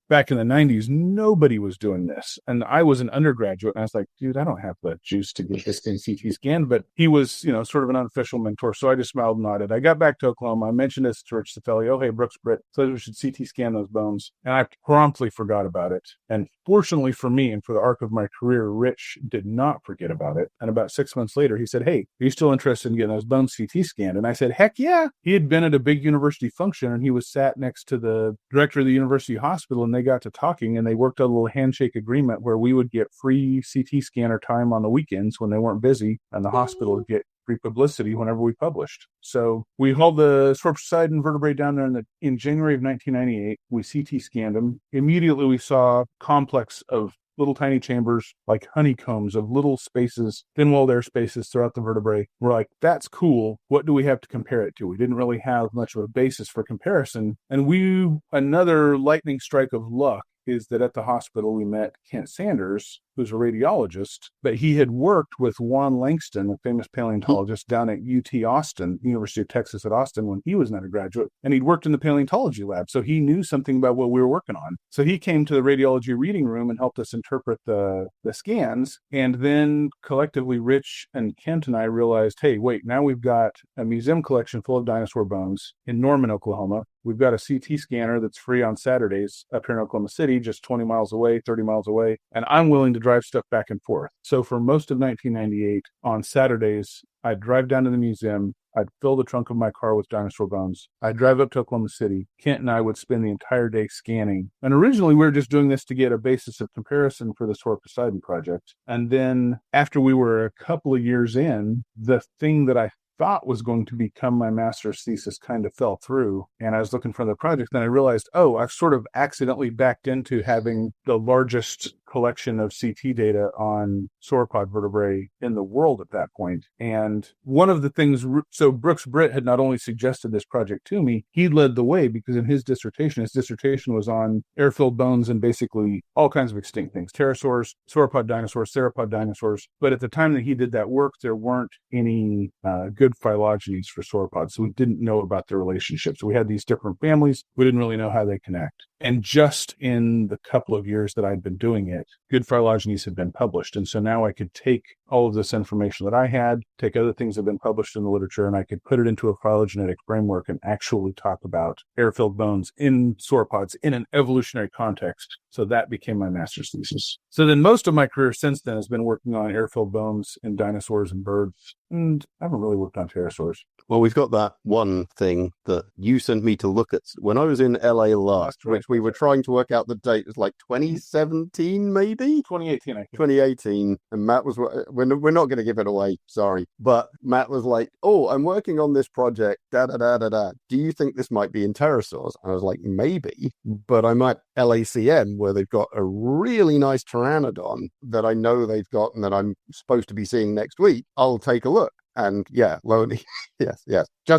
Back in the 90s, nobody was doing this. And I was an undergraduate, and I was like, dude, I don't have the juice to get this thing CT scanned. But he was, sort of an unofficial mentor. So I just smiled and nodded. I got back to Oklahoma. I mentioned this to Rich Cifelli. Oh, hey, Brooks Britt says we should CT scan those bones. And I promptly forgot about it. And fortunately for me and for the arc of my career, Rich did not forget about it. And about 6 months later, he said, hey, are you still interested in getting those bones CT scanned? And I said, heck yeah. He had been at a big university function, and he was sat next to the director of the university hospital, and they got to talking, and they worked out a little handshake agreement where we would get free CT scanner time on the weekends when they weren't busy, and the hospital would get free publicity whenever we published. So we hauled the Sauroposeidon vertebrae down there in January of 1998. We CT scanned them. Immediately we saw a complex of little tiny chambers, like honeycombs of little spaces, thin-walled air spaces throughout the vertebrae. We're like, that's cool. What do we have to compare it to? We didn't really have much of a basis for comparison. And another lightning strike of luck is that at the hospital we met Kent Sanders, who's a radiologist, but he had worked with Juan Langston, a famous paleontologist, down at UT Austin, University of Texas at Austin, when he was an undergraduate, and he'd worked in the paleontology lab, so he knew something about what we were working on. So he came to the radiology reading room and helped us interpret the scans, and then collectively Rich and Kent and I realized, hey, wait, now we've got a museum collection full of dinosaur bones in Norman, Oklahoma. We've got a CT scanner that's free on Saturdays up here in Oklahoma City, just 20 miles away, 30 miles away. And I'm willing to drive stuff back and forth. So for most of 1998, on Saturdays, I'd drive down to the museum. I'd fill the trunk of my car with dinosaur bones. I'd drive up to Oklahoma City. Kent and I would spend the entire day scanning. And originally, we were just doing this to get a basis of comparison for the Sauroposeidon project. And then after we were a couple of years in, the thing that I thought was going to become my master's thesis kind of fell through, and I was looking for the project. Then I realized, I've sort of accidentally backed into having the largest collection of CT data on sauropod vertebrae in the world at that point. And one of the things, so Brooks Britt had not only suggested this project to me, he led the way, because in his dissertation was on air-filled bones and basically all kinds of extinct things, pterosaurs, sauropod dinosaurs, theropod dinosaurs. But at the time that he did that work, there weren't any good phylogenies for sauropods, so we didn't know about their relationships. We had these different families. We didn't really know how they connect. And just in the couple of years that I'd been doing it, good phylogenies had been published. And so now I could take all of this information that I had, take other things that have been published in the literature, and I could put it into a phylogenetic framework and actually talk about air-filled bones in sauropods in an evolutionary context. So that became my master's thesis. So then most of my career since then has been working on air-filled bones in dinosaurs and birds. And I haven't really worked on pterosaurs. Well, we've got that one thing that you sent me to look at when I was in LA last, which we were trying to work out the date. It was like 2017, maybe? 2018, I think. 2018. And Matt was, we're not going to give it away, sorry. But Matt was like, I'm working on this project, da-da-da-da-da. Do you think this might be in pterosaurs? And I was like, maybe, but I might LACM, where they've got a really nice pteranodon that I know they've got and that I'm supposed to be seeing next week, I'll take a look. And yeah, lo and yes,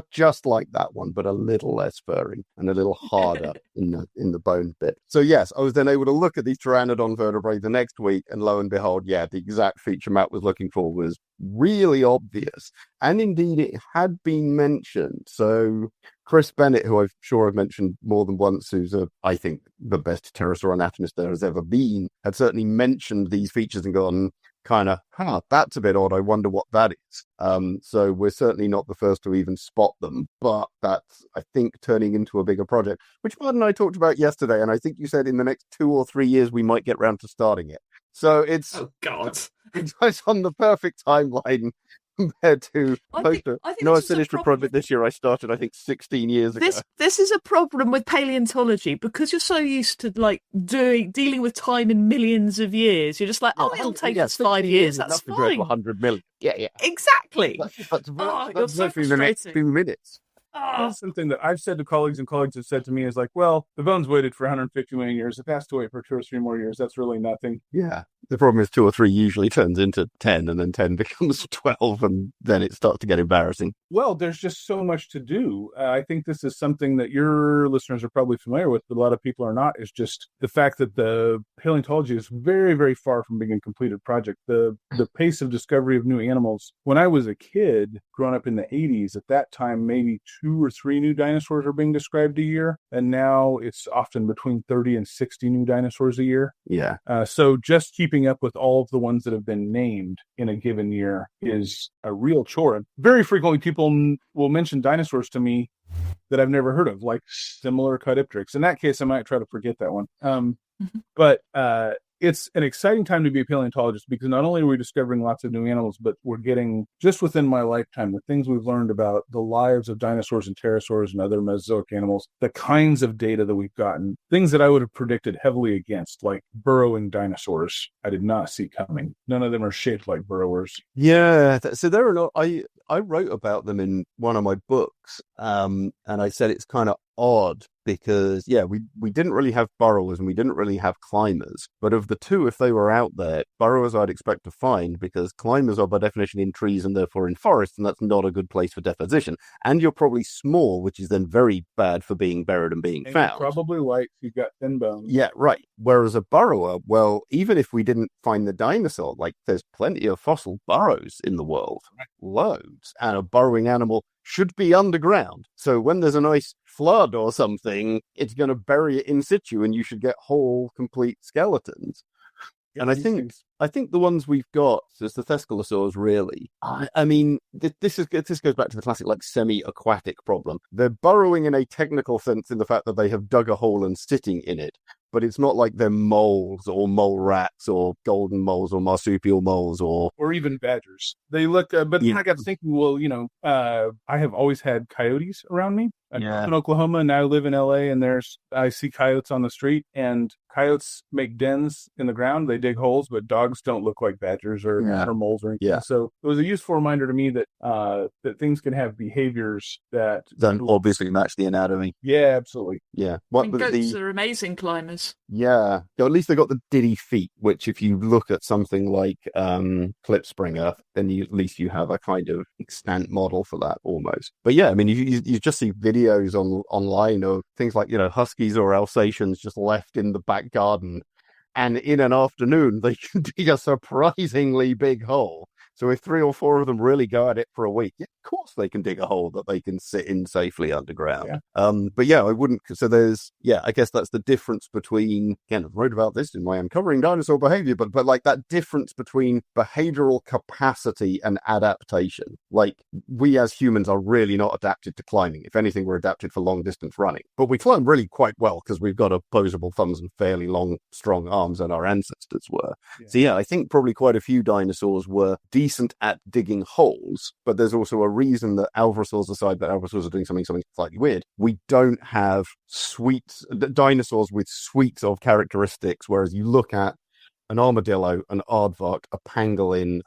just like that one, but a little less furry and a little harder in the bone bit. So yes, I was then able to look at these pteranodon vertebrae the next week, and lo and behold, yeah, the exact feature Matt was looking for was really obvious, and indeed it had been mentioned. So Chris Bennett, who I'm sure I've mentioned more than once, who's I think the best pterosaur anatomist there has ever been, had certainly mentioned these features and gone, kind of, that's a bit odd. I wonder what that is. So we're certainly not the first to even spot them, but that's, I think, turning into a bigger project, which Martin and I talked about yesterday. And I think you said in the next 2 or 3 years, we might get round to starting it. So it's, oh God, it's on the perfect timeline compared to I finished a project this year. I started, I think, 16 years ago. This is a problem with paleontology, because you're so used to like dealing with time in millions of years. You're just like, it'll take us 5 years. That's fine. 100 million. Yeah. Exactly. That's virtually the next 2 minutes. That's something that I've said to colleagues, and colleagues have said to me is like, well, the bones waited for 150 million years. It has to wait for 2 or 3 more years. That's really nothing. Yeah. The problem is 2 or 3 usually turns into 10, and then 10 becomes 12, and then it starts to get embarrassing. Well, there's just so much to do. I think this is something that your listeners are probably familiar with, but a lot of people are not, is just the fact that the paleontology is very, very far from being a completed project. The pace of discovery of new animals. When I was a kid, growing up in the 80s, at that time, maybe 2 or 3 new dinosaurs are being described a year. And now it's often between 30 and 60 new dinosaurs a year. Yeah. So just keeping up with all of the ones that have been named in a given year is a real chore. And very frequently people will mention dinosaurs to me that I've never heard of, like similar Caudipteryx. In that case, I might try to forget that one. But it's an exciting time to be a paleontologist, because not only are we discovering lots of new animals, but we're getting, just within my lifetime, the things we've learned about the lives of dinosaurs and pterosaurs and other Mesozoic animals, the kinds of data that we've gotten, things that I would have predicted heavily against, like burrowing dinosaurs, I did not see coming. None of them are shaped like burrowers. Yeah. So there are not, I wrote about them in one of my books, and I said it's kind of odd because, we didn't really have burrowers and we didn't really have climbers. But of the two, if they were out there, burrowers I'd expect to find, because climbers are by definition in trees and therefore in forests, and that's not a good place for deposition. And you're probably small, which is then very bad for being buried and being found. You're probably light, you've got thin bones. Yeah, right. Whereas a burrower, well, even if we didn't find the dinosaur, like there's plenty of fossil burrows in the world, loads, and a burrowing animal should be underground. So when there's a nice flood or something, it's going to bury it in situ, and you should get whole, complete skeletons. And I think the ones we've got, there's the thescelosaurs, really. I mean, this goes back to the classic, like, semi-aquatic problem. They're burrowing in a technical sense in the fact that they have dug a hole and sitting in it. But it's not like they're moles or mole rats or golden moles or marsupial moles or even badgers. They look, but I got thinking, well, I have always had coyotes around me. I grew up in Oklahoma, and now I live in LA, and I see coyotes on the street, and coyotes make dens in the ground. They dig holes, but dogs don't look like badgers or moles or anything. Yeah. So it was a useful reminder to me that that things can have behaviors that then obviously match the anatomy. Yeah, absolutely. Yeah. Goats are amazing climbers. Yeah. At least they got the diddy feet, which if you look at something like Klipspringer, then at least you have a kind of extant model for that almost. But yeah, I mean, you just see videos online of things like, huskies or Alsatians just left in the back garden, and in an afternoon they can dig a surprisingly big hole. So if 3 or 4 of them really go at it for a week, of course they can dig a hole that they can sit in safely underground. Yeah. But I wouldn't. So there's, I guess that's the difference between, again, I wrote about this in my Uncovering Dinosaur Behavior, but like that difference between behavioral capacity and adaptation. Like, we as humans are really not adapted to climbing. If anything, we're adapted for long distance running. But we climb really quite well because we've got opposable thumbs and fairly long, strong arms than our ancestors were. Yeah. So I think probably quite a few dinosaurs were decent at digging holes, but there's also a reason that alvarezsaurs aside, that alvarezsaurs are doing something slightly weird. We don't have dinosaurs with suites of characteristics, whereas you look at an armadillo, an aardvark, a pangolin,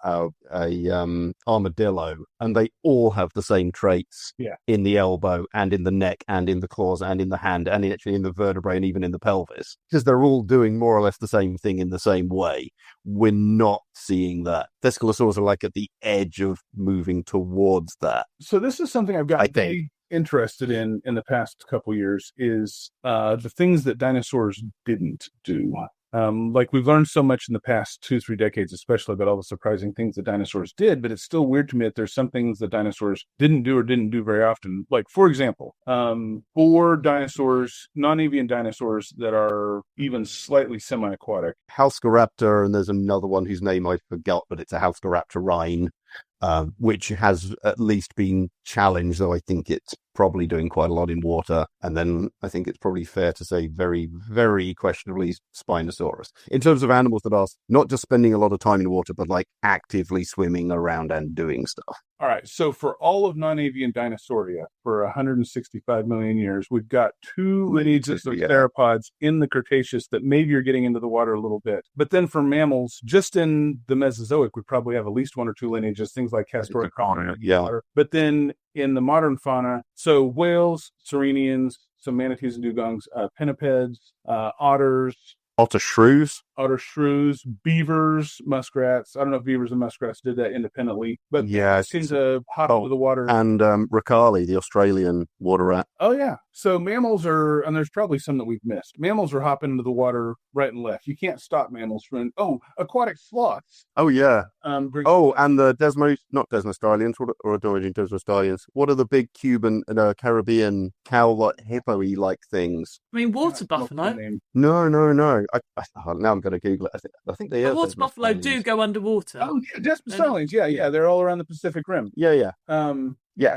armadillo, and they all have the same traits in the elbow and in the neck and in the claws and in the hand and actually in the vertebrae and even in the pelvis, because they're all doing more or less the same thing in the same way. We're not seeing that. Thescelosaurs are like at the edge of moving towards that. So this is something I've got really interested in the past couple years, is the things that dinosaurs didn't do. Like we've learned so much in the past 2-3 decades, especially about all the surprising things that dinosaurs did, but it's still weird to me that there's some things that dinosaurs didn't do very often. Like, for example, 4 dinosaurs, non-avian dinosaurs that are even slightly semi-aquatic. Halscaraptor, and there's another one whose name I forgot, but it's a Halscaraptorine, which has at least been challenged, though I think it's probably doing quite a lot in water. And then I think it's probably fair to say very, very questionably Spinosaurus. In terms of animals that are not just spending a lot of time in water, but like actively swimming around and doing stuff. All right, so for all of non-avian Dinosauria, for 165 million years, we've got 2 lineages of theropods in the Cretaceous that maybe are getting into the water a little bit. But then for mammals, just in the Mesozoic, we probably have at least 1 or 2 lineages, things like Castor and water. But then in the modern fauna, so whales, sirenians, some manatees and dugongs, pinnipeds, otters, otter shrews, beavers, muskrats. I don't know if beavers and muskrats did that independently, but it seems to hop into the water. And Ricali, the Australian water rat. Oh, yeah. So mammals are, and there's probably some that we've missed. Mammals are hopping into the water right and left. You can't stop mammals from, aquatic sloths. Oh, yeah. And the not Desmostalians, or Desmostalians. What are the big Cuban and Caribbean cow-like, hippo-y like things? I mean, water buffalo. No. Now I'm going to Google it. I think they are. Water buffalo do go underwater. Oh, yeah, Desmostalians. Yeah. They're all around the Pacific Rim. Yeah.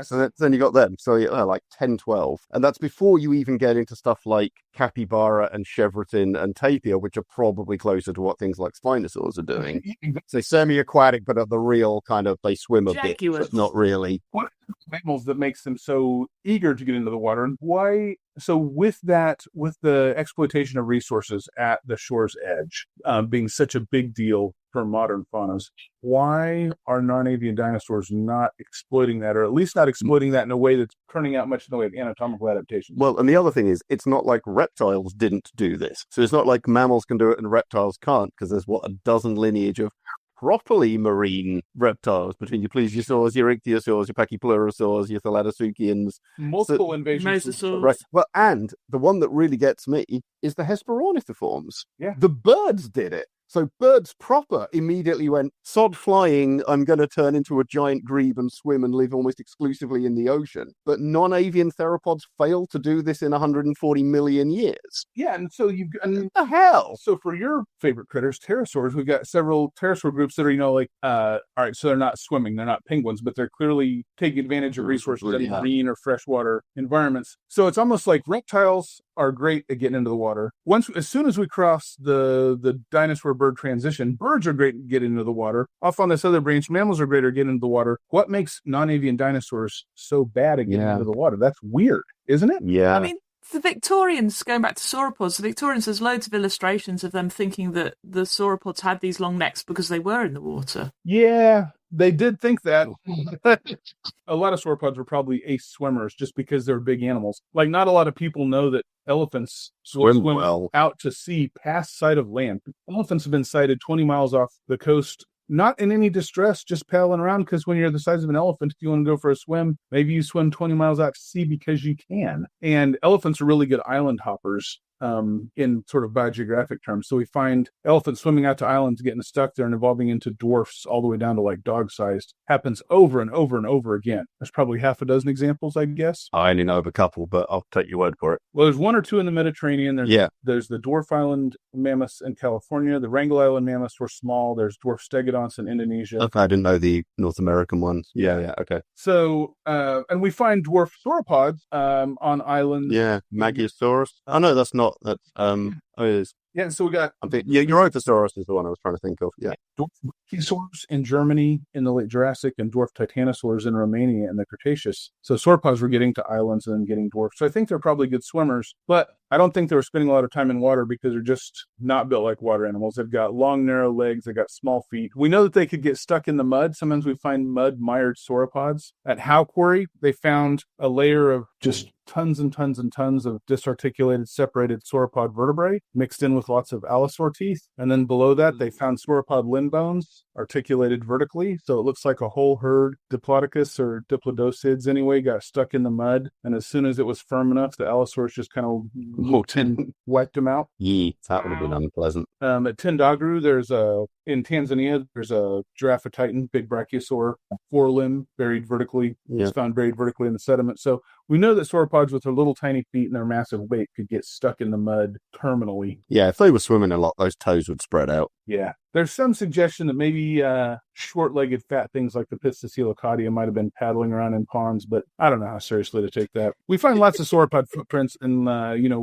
So then you got them. So like 10, 12. And that's before you even get into stuff like capybara and chevrotin and tapir, which are probably closer to what things like spinosaurs are doing. So semi-aquatic, but at the real kind of, they swim a bit, but not really. What are the mammals that makes them so eager to get into the water? And why? So with the exploitation of resources at the shore's edge being such a big deal for modern faunas, why are non-avian dinosaurs not exploiting that, or at least not exploiting that in a way that's turning out much in the way of anatomical adaptation? Well, and the other thing is, it's not like reptiles didn't do this. So it's not like mammals can do it and reptiles can't, because there's, a dozen lineage of properly marine reptiles between your plesiosaurs, your ichthyosaurs, your pachypleurosaurs, your thalattosuchians. Multiple invasions. Right. Well, and the one that really gets me is the Hesperornithiforms. Yeah. The birds did it. So birds proper immediately went, sod flying, I'm going to turn into a giant grebe and swim and live almost exclusively in the ocean. But non-avian theropods failed to do this in 140 million years. Yeah, and so what the hell? So for your favorite critters, pterosaurs, we've got several pterosaur groups that are, all right, so they're not swimming, they're not penguins, but they're clearly taking advantage of resources in marine or freshwater environments. So it's almost like reptiles are great at getting into the water. As soon as we cross the dinosaur bird transition, birds are great at getting into the water. Off on this other branch, mammals are great at getting into the water. What makes non-avian dinosaurs so bad at getting into the water? That's weird, isn't it? Yeah. I mean, the Victorians, going back to sauropods, the Victorians, there's loads of illustrations of them thinking that the sauropods had these long necks because they were in the water. Yeah, they did think that. A lot of sauropods were probably ace swimmers just because they're big animals. Like, not a lot of people know that elephants swim well out to sea past sight of land. Elephants have been sighted 20 miles off the coast, not in any distress, just paddling around, because when you're the size of an elephant, if you want to go for a swim, maybe you swim 20 miles out to sea because you can. And elephants are really good island hoppers. In sort of biogeographic terms. So we find elephants swimming out to islands, getting stuck there and evolving into dwarfs all the way down to like dog-sized. Happens over and over and over again. There's probably half a dozen examples, I guess. I only know of a couple, but I'll take your word for it. Well, there's 1 or 2 in the Mediterranean. There's the dwarf island mammoths in California. The Wrangel Island mammoths were small. There's dwarf stegodonts in Indonesia. I didn't know the North American ones. Yeah, okay. So, and we find dwarf sauropods on islands. Yeah, Magiosaurus. Oh, no, that's not. That's Oh, it is. Yeah, so we got Europhosaurus is the one I was trying to think of. Yeah. dwarf brachiosaurs in Germany in the late Jurassic and dwarf titanosaurs in Romania in the Cretaceous. So sauropods were getting to islands and then getting dwarfed. So I think they're probably good swimmers, but I don't think they were spending a lot of time in water because they're just not built like water animals. They've got long, narrow legs. They've got small feet. We know that they could get stuck in the mud. Sometimes we find mud-mired sauropods. At Howe Quarry, they found a layer of just tons and tons and tons of disarticulated, separated sauropod vertebrae mixed in with lots of allosaur teeth. And then below that, they found sauropod limb bones articulated vertically. So it looks like a whole herd, Diplodocus or Diplodocids anyway, got stuck in the mud. And as soon as it was firm enough, the allosaurs just kind of looked and wiped them out. Yeah, that would have been unpleasant. At Tindagru, in Tanzania, there's a giraffe titan, big brachiosaur, forelimb buried vertically. Yeah. It's found buried vertically in the sediment. So we know that sauropods with their little tiny feet and their massive weight could get stuck in the mud terminally. Yeah, if they were swimming a lot, those toes would spread out. Yeah. There's some suggestion that maybe short-legged fat things like the Piscicillocadia might have been paddling around in ponds, but I don't know how seriously to take that. We find lots of sauropod footprints in,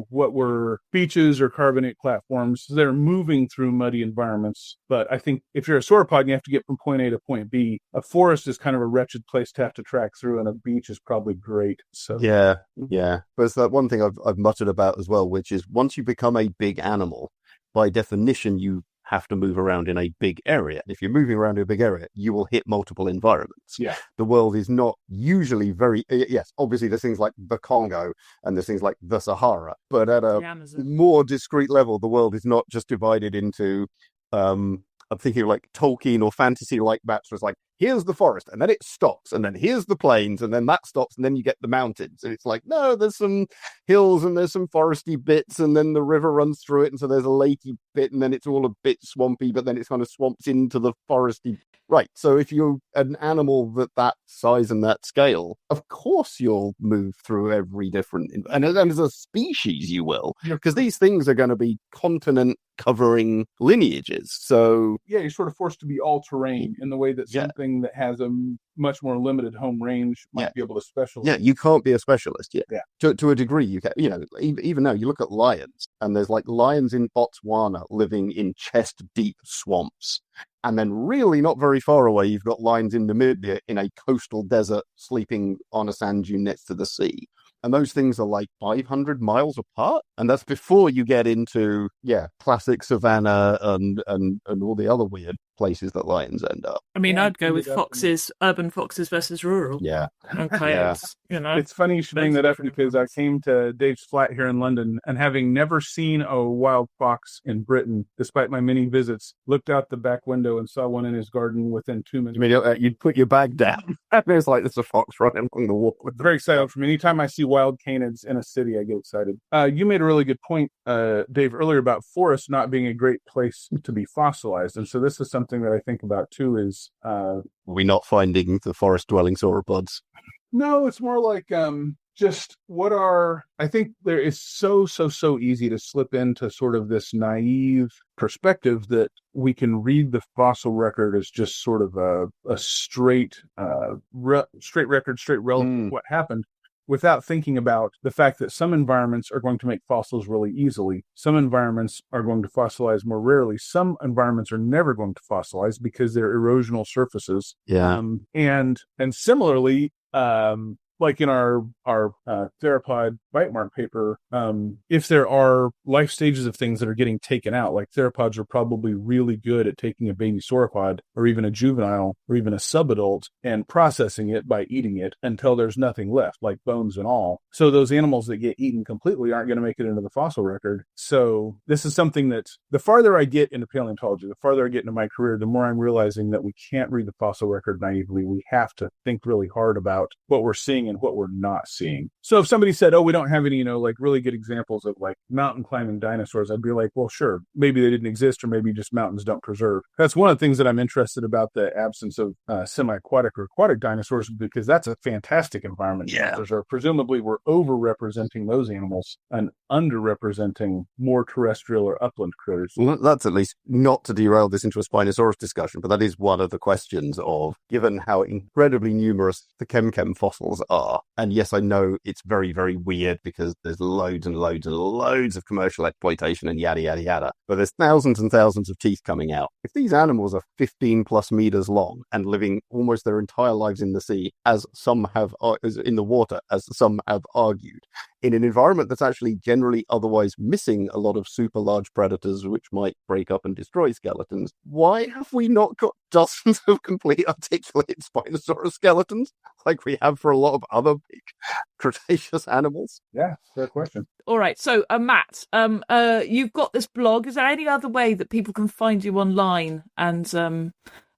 what were beaches or carbonate platforms. They're moving through muddy environments, but I think if you're a sauropod and you have to get from point A to point B, a forest is kind of a wretched place to have to track through, and a beach is probably great. So Yeah. But it's that one thing I've muttered about as well, which is once you become a big animal, by definition, you have to move around in a big area. If you're moving around in a big area, you will hit multiple environments. Yeah. The world is not usually yes, obviously there's things like the Congo and there's things like the Sahara, but at a more discrete level, the world is not just divided into, I'm thinking of like Tolkien or fantasy-like maps where it's like, here's the forest, and then it stops, and then here's the plains, and then that stops, and then you get the mountains. And it's like, no, there's some hills, and there's some foresty bits, and then the river runs through it, and so there's a lakey bit, and then it's all a bit swampy, but then it kind of swamps into the foresty. Right, so if you're an animal that size and that scale, of course you'll move through every different... And as a species, you will, because these things are going to be continent-covering lineages, so... Yeah, you're sort of forced to be all-terrain in the way that something that has a much more limited home range might be able to specialize. Yeah, you can't be a specialist. Yeah. To a degree, you can. Even now, you look at lions, and there's like lions in Botswana living in chest-deep swamps. And then really not very far away, you've got lions in Namibia in a coastal desert sleeping on a sand dune next to the sea. And those things are like 500 miles apart. And that's before you get into, classic savanna and all the other weird places that lions end up. I mean, I'd go with foxes, urban foxes versus rural. Yeah. Okay. It's funny you should bring that up because I came to Dave's flat here in London and having never seen a wild fox in Britain, despite my many visits, looked out the back window and saw one in his garden within 2 minutes. You mean you'd put your bag down and there's like there's a fox running along the wall. Very excited for me. Anytime I see wild canids in a city, I get excited. You made a really good point, Dave, earlier about forests not being a great place to be fossilized. And so this is something that I think about too is... Are we not finding the forest-dwelling sauropods? No, it's more like just what are... I think there is so easy to slip into sort of this naive perspective that we can read the fossil record as just sort of a straight record, straight relative of what happened, without thinking about the fact that some environments are going to make fossils really easily. Some environments are going to fossilize more rarely. Some environments are never going to fossilize because they're erosional surfaces. Yeah. And similarly, like in our theropod bite mark paper, if there are life stages of things that are getting taken out, like theropods are probably really good at taking a baby sauropod or even a juvenile or even a subadult and processing it by eating it until there's nothing left, like bones and all. So those animals that get eaten completely aren't going to make it into the fossil record. So this is something that the farther I get into paleontology, the farther I get into my career, the more I'm realizing that we can't read the fossil record naively. We have to think really hard about what we're seeing and what we're not seeing. So if somebody said, we don't have any, like really good examples of like mountain climbing dinosaurs, I'd be like, well, sure, maybe they didn't exist or maybe just mountains don't preserve. That's one of the things that I'm interested about the absence of semi-aquatic or aquatic dinosaurs, because that's a fantastic environment. Yeah. Presumably we're over-representing those animals and under-representing more terrestrial or upland critters. Well, that's at least not to derail this into a Spinosaurus discussion, but that is one of the questions of, given how incredibly numerous the chem fossils are, are. And yes, I know it's very, very weird because there's loads and loads and loads of commercial exploitation and yada, yada, yada. But there's thousands and thousands of teeth coming out. If these animals are 15 plus meters long and living almost their entire lives in the sea, as some have, in the water, as some have argued, in an environment that's actually generally otherwise missing a lot of super large predators which might break up and destroy skeletons, why have we not got dozens of complete articulate Spinosaurus skeletons like we have for a lot of other big Cretaceous animals? Yeah, fair question. All right, so Matt, you've got this blog. Is there any other way that people can find you online? And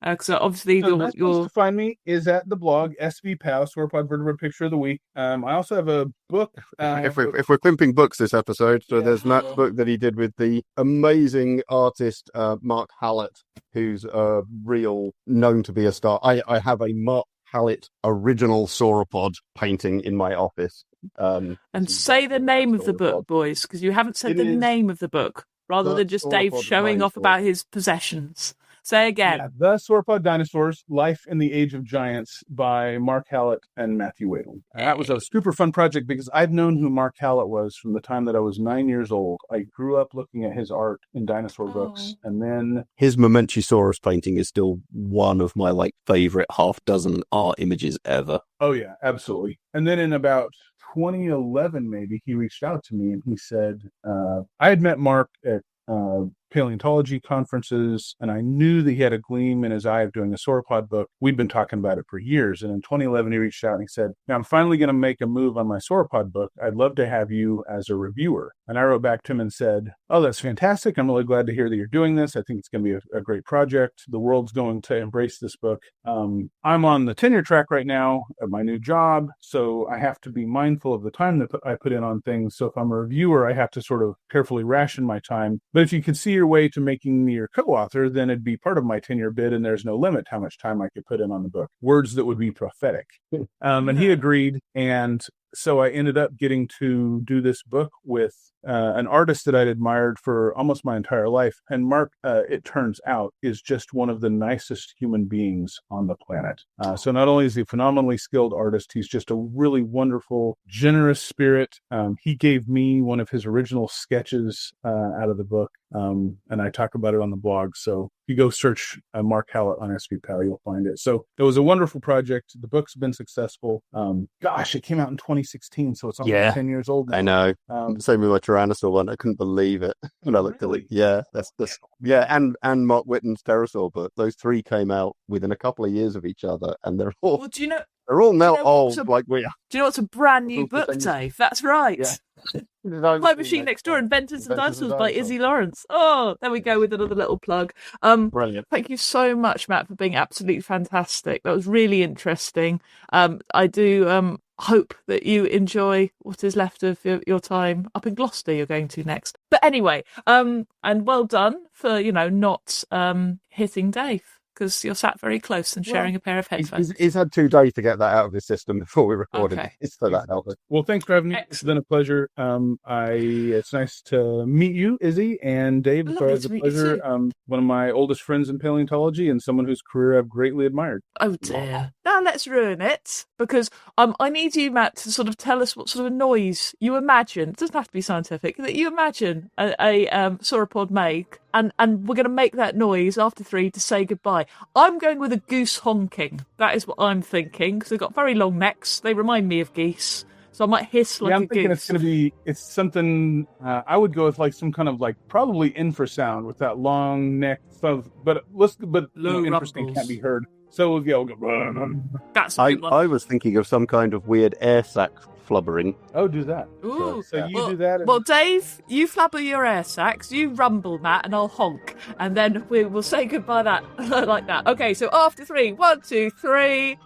because obviously the best place to find me is at the blog SVPAL, Sauropod Vertebrate Picture of the Week. I also have a book. If we're quimping books this episode, so there's Matt's book that he did with the amazing artist Mark Hallett, who's real known to be a star. I have a Mark Hallett original sauropod painting in my office. And say the name of the book, boys, because you haven't said the name of the book, rather than just Dave showing off about his possessions. Say again. Yeah, The Sauropod Dinosaurs, Life in the Age of Giants by Mark Hallett and Matthew Wedel. That was a super fun project because I've known who Mark Hallett was from the time that I was 9 years old. I grew up looking at his art in dinosaur books, and then his Momentosaurus painting is still one of my favorite half dozen art images ever. Oh yeah, absolutely. And then in about 2011, maybe, he reached out to me and he said, I had met Mark at paleontology conferences, and I knew that he had a gleam in his eye of doing a sauropod book. We'd been talking about it for years, and in 2011 he reached out and he said, now I'm finally going to make a move on my sauropod book. I'd love to have you as a reviewer. And I wrote back to him and said, oh, that's fantastic. I'm really glad to hear that you're doing this. I think it's going to be a great project. The world's going to embrace this book. I'm on the tenure track right now at my new job, so I have to be mindful of the time that I put in on things. So if I'm a reviewer, I have to sort of carefully ration my time. But if you could see your way to making me your co-author, then it'd be part of my tenure bid, and there's no limit how much time I could put in on the book. Words that would be prophetic. And he agreed, and so I ended up getting to do this book with an artist that I'd admired for almost my entire life. And Mark, it turns out, is just one of the nicest human beings on the planet. So not only is he a phenomenally skilled artist, he's just a really wonderful, generous spirit. He gave me one of his original sketches out of the book, and I talk about it on the blog. So if you go search Mark Hallett on SVPAL, you'll find it. So it was a wonderful project. The book's been successful. It came out in 2016, so it's almost 10 years old now. I know. Same with my Tyrannosaur one. I couldn't believe it when I looked at it. Yeah, and Mark Whitten's pterosaur book. Those three came out within a couple of years of each other, and they're all. Well, do you know? They're all now old, like we are. Do you know what's a brand new book, Dave? That's right. Yeah. My Machine Next Door, Inventors and Dinosaurs by Izzy Lawrence. Oh, there we go with another little plug. Brilliant. Thank you so much, Matt, for being absolutely fantastic. That was really interesting. I do hope that you enjoy what is left of your time up in Gloucester you're going to next. But anyway, and well done for, not hitting Dave, because you're sat very close and sharing a pair of headphones. He's had 2 days to get that out of his system before we recorded. Okay. So that helped. Well, thanks for having me. Excellent. It's been a pleasure. It's nice to meet you, Izzy, and Dave. It's always a pleasure. One of my oldest friends in paleontology and someone whose career I've greatly admired. Oh dear. Now let's ruin it, because I need you, Matt, to sort of tell us what sort of noise you imagine. It doesn't have to be scientific. That you imagine a sauropod make. And we're going to make that noise after 3 to say goodbye. I'm going with a goose honking. That is what I'm thinking, because they've got very long necks. They remind me of geese. So I might hiss like a goose. I'm thinking it's going to be, something, I would go with some kind of probably infrasound with that long neck. So, but infrasound can't be heard. So we'll go. That's a good one. I was thinking of some kind of weird air sac flubbering. Oh, do that. Ooh. So you do that. Well, Dave, you flabber your air sacs, you rumble, Matt, and I'll honk. And then we'll say goodbye like that. Okay, so after 3, 1, 2, 3.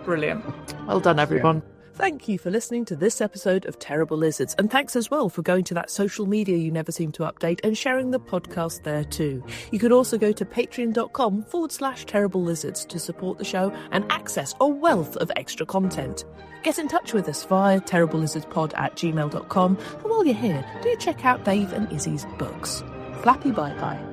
Brilliant. Well done, everyone. Yeah. Thank you for listening to this episode of Terrible Lizards, and thanks as well for going to that social media you never seem to update and sharing the podcast there too. You could also go to patreon.com/Terrible Lizards to support the show and access a wealth of extra content. Get in touch with us via terriblelizardspod@gmail.com, and while you're here, do check out Dave and Izzy's books. Flappy bye-bye.